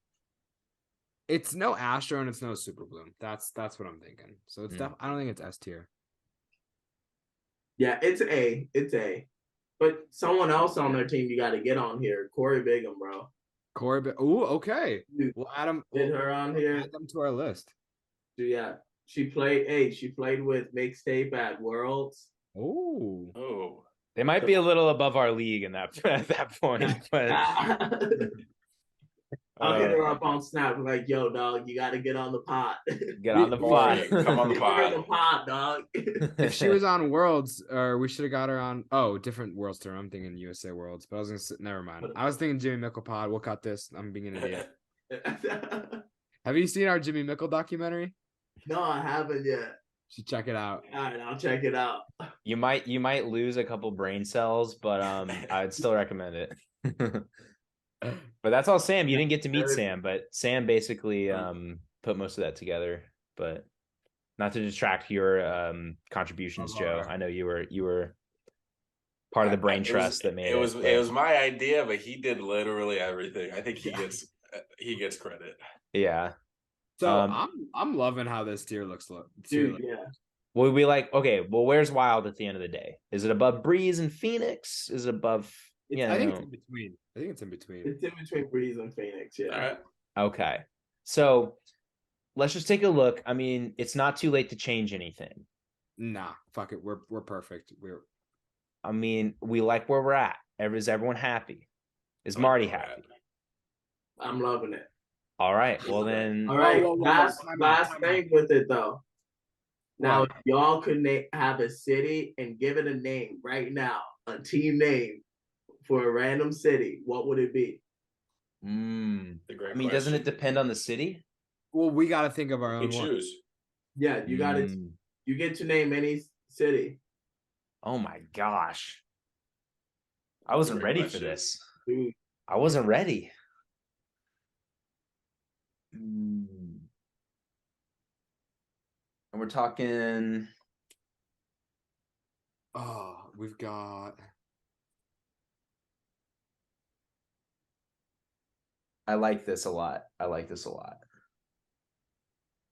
it's no Astro and it's no Super Bloom. That's what I'm thinking. So it's I don't think it's S tier. Yeah, it's A. It's A. But someone else on their team you got to get on here. Corey Bigham, bro. Ooh, okay. Dude, We'll add them. Get her on here. Add them to our list. Yeah. She played with Mixtape at Worlds. Oh. Oh. They might be a little above our league in that at that point, but I'll hit her up on Snap like, yo, dog, you got to get on the pod. get on the pod. Come on the Get on the pod. pod, dog. If she was on Worlds, or we should have got her on. Oh, different Worlds tour. I'm thinking USA Worlds, but I was gonna say, never mind. I was thinking Jimmy Mickle pod. We'll cut this. I'm being an idiot. Have you seen our Jimmy Mickle documentary? No, I haven't yet. You should check it out. All right, I'll check it out. You might lose a couple brain cells, but I'd still recommend it. But that's all Sam. You didn't get to meet Sam, but Sam basically put most of that together. But not to distract your contributions, Joe. I know you were part of the brain trust that made it. It was my idea, but he did literally everything. I think he gets credit. Yeah. So I'm loving how this tier looks. Dude, yeah. Will we like? Okay, well, where's Wild at the end of the day? Is it above Breeze and Phoenix? Is it above? I think it's in between. It's in between. It's in between Breeze and Phoenix. Yeah. All right. Okay. So let's just take a look. I mean, it's not too late to change anything. Nah, fuck it. We're perfect. I mean, we like where we're at. Is everyone happy? Is Marty happy? I'm loving it. All right. Well then. All right. Whoa, last time out. thing with it though. Now, What? if y'all could have a city and give it a name right now, a team name for a random city, what would it be? I mean, Question. doesn't it depend on the city? Well, we got to think of our We own one. choose. Yeah, you got it. You get to name any city. Oh my gosh. I wasn't Great ready question. for this. Dude, I wasn't ready. And we're talking. Oh, we've got. I like this a lot.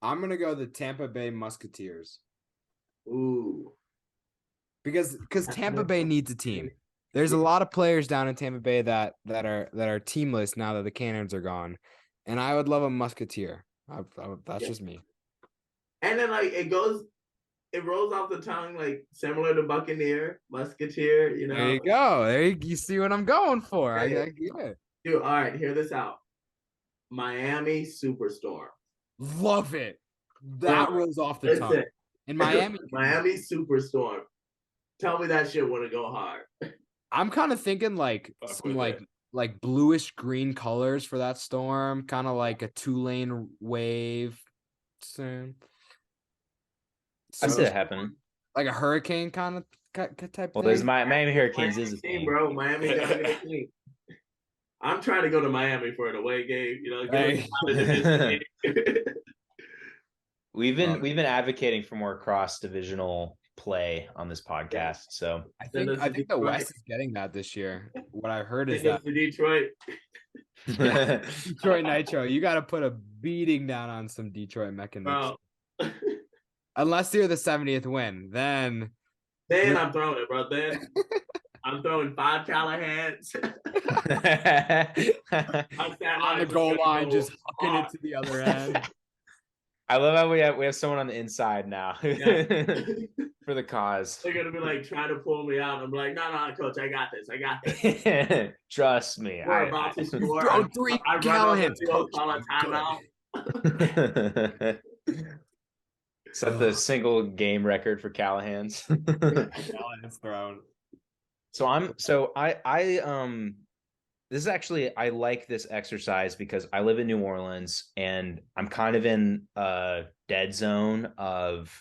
I'm gonna go the Tampa Bay Musketeers ooh. because Tampa Bay needs a team. There's a lot of players down in Tampa Bay that are teamless now that the Cannons are gone, and I would love a Musketeer. That's just me. And then like it rolls off the tongue like similar to Buccaneer, Musketeer, you know. There you go. You see what I'm going for. I get it. Dude, all right, hear this out. Miami Superstorm. Love it. That rolls off the tongue. In Miami, Miami Superstorm. Tell me that shit wouldn't go hard. I'm kind of thinking like Fuck some with like like bluish green colors for that storm, kind of like a 2-lane wave. Soon. I see So that happening. like a hurricane kind of type Well, there's thing. Miami Hurricanes is a team, thing. bro. Miami got a good team. I'm trying to go to Miami for an away game. You know, get out of the division. We've been advocating for more cross divisional play on this podcast. So I think the West is getting that this year. What I heard is that Detroit. Detroit Nitro, you got to put a beating down on some Detroit mechanics. Unless you're the 70th win, then I'm throwing it, bro. Then I'm throwing 5 Callahans. On the goal line, just hucking it to the other end. I love how we have someone on the inside now for the cause. They're gonna be like trying to pull me out. I'm like, no, coach, I got this. Trust me. We're about to score. Throw 3 Callahans. Set the single game record for Callahans. Callahans thrown. This is actually, I like this exercise because I live in New Orleans and I'm kind of in a dead zone of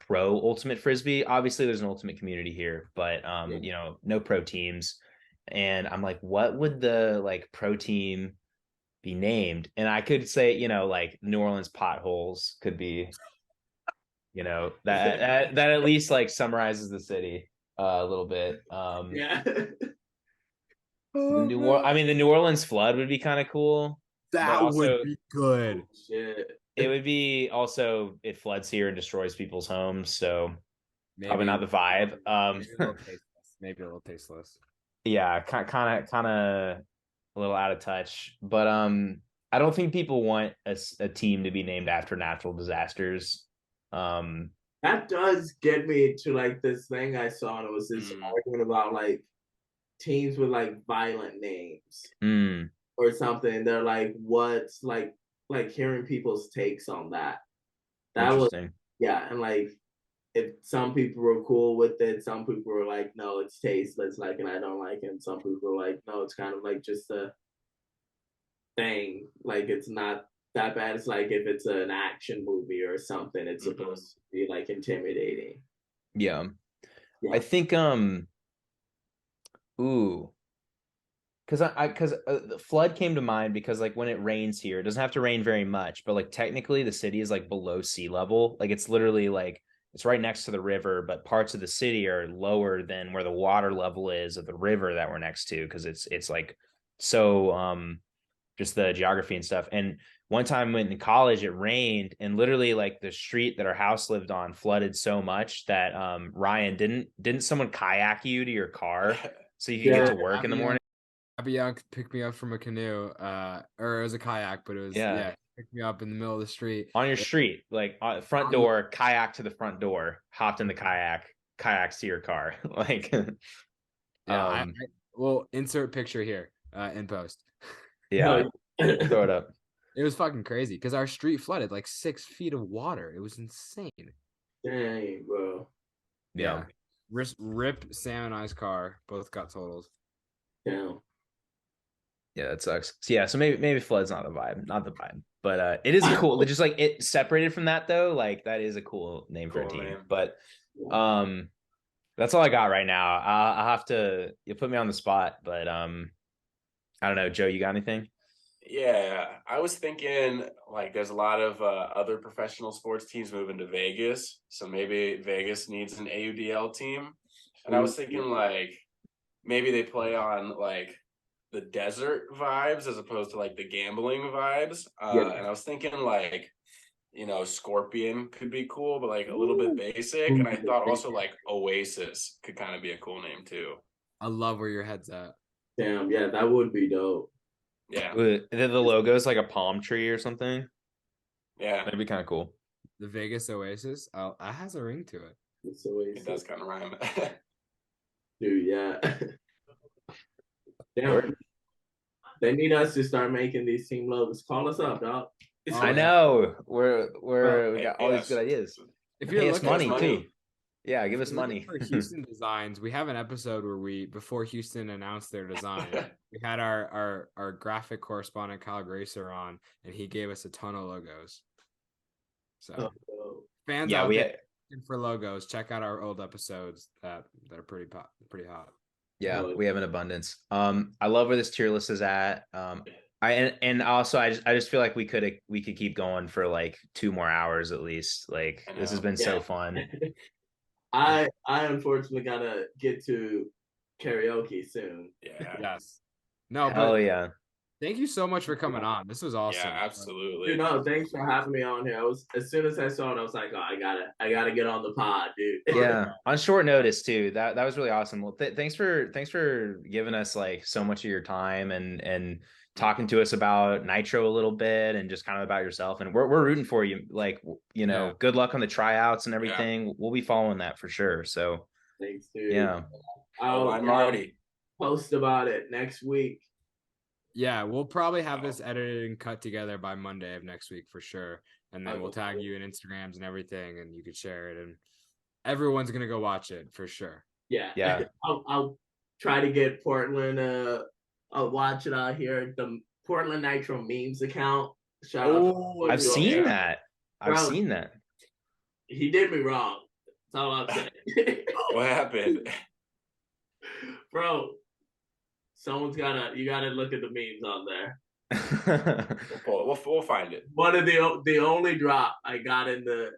pro ultimate frisbee. Obviously there's an ultimate community here, but no pro teams. And I'm like, what would the like pro team be named? And I could say, like New Orleans potholes could be, that at least like summarizes the city a little bit. The New Orleans flood would be kind of cool. That would be good. Shit. It would be also, it floods here and destroys people's homes, so probably not the vibe. Maybe a little tasteless. Yeah, kind of a little out of touch. But I don't think people want a team to be named after natural disasters. That does get me to like this thing I saw, and it was this argument about like teams with like violent names or something. They're like, what's like hearing people's takes on that. That was and like if some people were cool with it, some people were like, no, it's tasteless, like, and I don't like it. And some people were like, no, it's kind of like just a thing, like it's not that bad. It's like if it's an action movie or something, it's supposed to be like intimidating. Yeah. I think because the flood came to mind because like when it rains here, it doesn't have to rain very much, but like technically the city is like below sea level. Like it's literally like it's right next to the river, but parts of the city are lower than where the water level is of the river that we're next to, because it's like so just the geography and stuff. And one time when in college it rained and literally like the street that our house lived on flooded so much that Ryan, didn't someone kayak you to your car so you could get to work in the morning? Young picked me up from a canoe, or it was a kayak, but it was picked me up in the middle of the street. On your street, like front door, kayak to the front door, hopped in the kayaks to your car. Like we'll insert picture here in post. Yeah. Throw it up. It was fucking crazy because our street flooded like 6 feet of water. It was insane. Dang, bro. Yeah. Rip Sam and I's car both got totaled. Yeah. Yeah, that sucks. So maybe flood's not the vibe, but it is cool. Just like it separated from that though, like that is a cool name for a team. Man. But that's all I got right now. I'll have to. You put me on the spot, but I don't know, Joe. You got anything? Yeah, I was thinking like there's a lot of other professional sports teams moving to Vegas, so maybe Vegas needs an AUDL team. And I was thinking like maybe they play on like the desert vibes as opposed to like the gambling vibes. And I was thinking like, Scorpion could be cool, but like a little bit basic. And I thought also like Oasis could kind of be a cool name too. I love where your head's at. Damn, yeah, that would be dope. Yeah. The logo is like a palm tree or something. Yeah. That'd be kind of cool. The Vegas Oasis. Oh, that has a ring to it. It does kind of rhyme. Dude, yeah. Damn. They need us to start making these team logos. Call us up, dog. I know. We got all these good ideas. If you're looking money too. Yeah, give If us you're looking money. for Houston designs, we have an episode where before Houston announced their design, we had our graphic correspondent Kyle Gracer on, and he gave us a ton of logos. So fans Yeah, out we there looking for logos, check out our old episodes that are pretty hot. we have an abundance. I love where this tier list is at. And also I just feel like we could keep going for like 2 more hours at least. Like this has been so fun. I unfortunately gotta get to karaoke soon. Yeah. Yes. No, Hell but yeah. thank you so much for coming on. This was awesome. Yeah, absolutely. Dude, no, thanks for having me on here. As soon as I saw it, I was like, oh, I gotta get on the pod, dude. Yeah, on short notice too. That was really awesome. Well, thanks for giving us like so much of your time and talking to us about Nitro a little bit and just kind of about yourself. And we're rooting for you. Like, you know, good luck on the tryouts and everything. We'll be following that for sure. So thanks, dude. yeah. I'll Marty. post about it next week. Yeah, we'll probably have this edited and cut together by Monday of next week for sure. And then we'll tag you in Instagrams and everything, and you could share it. And everyone's gonna go watch it for sure. Yeah. I'll try to get Portland. I'll watch it out here. The Portland Nitro memes account. Shout out. I've seen that. I've Bro, seen that. He did me wrong. That's all I'm saying. What happened? Bro, you gotta look at the memes on there. We'll find it. One of the only drop I got in the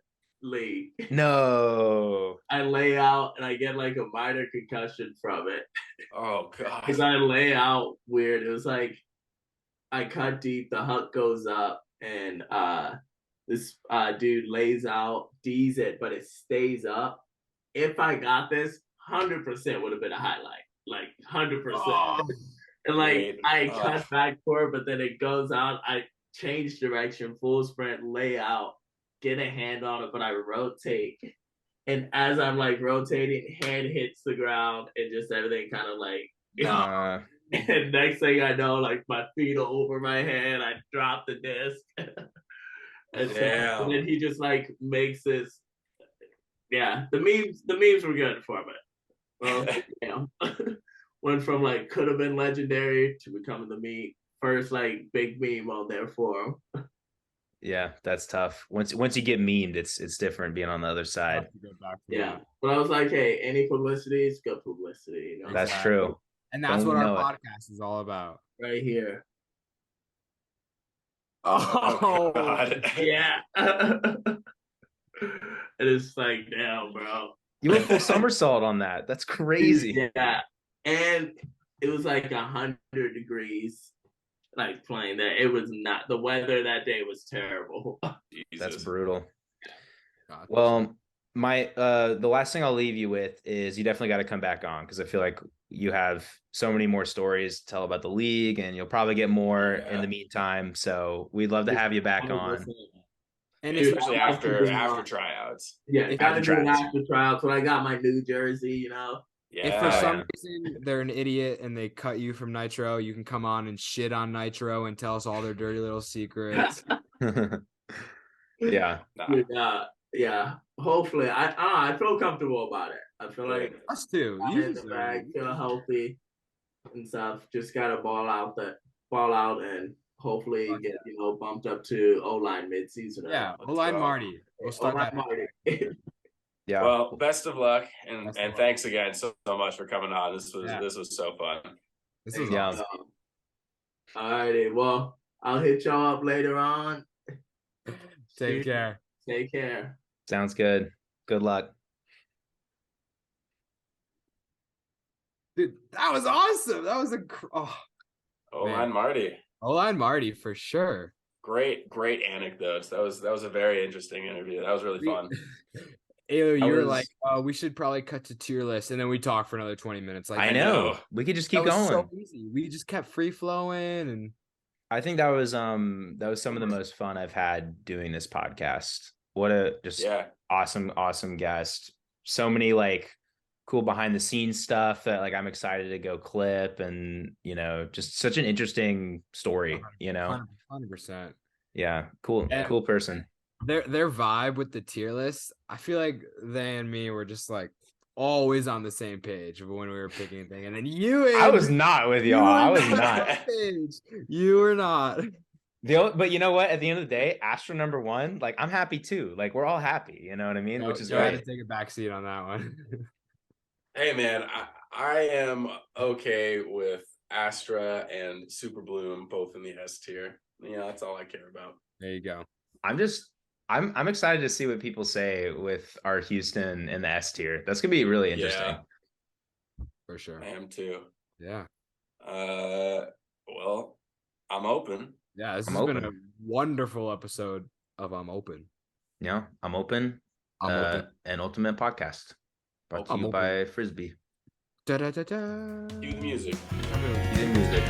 league. No. I lay out and I get like a minor concussion from it. Oh god. Because I lay out weird. It was like I cut deep, the huck goes up, and this dude lays out, D's it, but it stays up. If I got this, 100% would have been a highlight. Like 100%. Oh, and like I oh. cut back for it, but then it goes out. I change direction, full sprint, lay out, get a hand on it, but I rotate. And as I'm like rotating, hand hits the ground and just everything kind of like and next thing I know, like my feet are over my head, I drop the disc. and then he just like makes this. Yeah, the memes were good for me. Well, went from like could have been legendary to becoming the first like big meme on their forum. Yeah, that's tough. Once you get memed, it's different being on the other side. Yeah, but I was like, hey, any publicity is good publicity. You know? That's true. And that's what our podcast is all about. Right here. Oh god. Yeah. It is like, damn, bro. You went full somersault on that. That's crazy. Yeah. And it was like 100 degrees, like playing there. It was not, the weather that day was terrible. That's brutal. God. Well, the last thing I'll leave you with is you definitely got to come back on because I feel like you have so many more stories to tell about the league and you'll probably get more in the meantime. So we'd love to have you back on. And especially after tryouts. Yeah, gotta do it after tryouts when I got my new jersey, you know. Yeah. If for some reason they're an idiot and they cut you from Nitro, you can come on and shit on Nitro and tell us all their dirty little secrets. Yeah. Yeah. Hopefully, I feel comfortable about it. I feel like us too. I'm in the bag, feel healthy and stuff. Just gotta ball out and hopefully get bumped up to O-line mid-season. Yeah, O-line Marty. We'll start that. Marty. Yeah. Well, best of luck and thanks again so much for coming on. This was so fun. This was awesome. All righty. Well, I'll hit y'all up later on. Take care. Take care. Sounds good. Good luck. Dude, that was awesome. That was O-line Marty. O-line Marty for sure. Great anecdotes. That was a very interesting interview. That was really fun. You were like, we should probably cut to tier list, and then we talk for another 20 minutes. Like I know. We could just keep going. So easy. We just kept free flowing, and I think that was some of the most fun I've had doing this podcast. What a awesome guest. So many like cool behind the scenes stuff that like I'm excited to go clip, and just such an interesting story. 100%. Yeah, cool person. their vibe with the tier list, I feel like they and me were just like always on the same page when we were picking a thing. And then I was not with y'all. I was not. You were not. But you know what? At the end of the day, Astro number 1, like I'm happy too. Like we're all happy, you know what I mean? Which is I had great. to take a back seat on that one. Hey man, I am okay with Astra and Super Bloom both in the S tier. Yeah, that's all I care about. There you go. I'm excited to see what people say with our Houston in the S tier. That's gonna be really interesting. Yeah, for sure. I am too. Yeah. Well, I'm open. Yeah, this has been a wonderful episode of I'm Open. Yeah, I'm open. I'm open. An ultimate podcast brought to you by Frisbee. Da, da, da, da. Cue the music. Cue the music.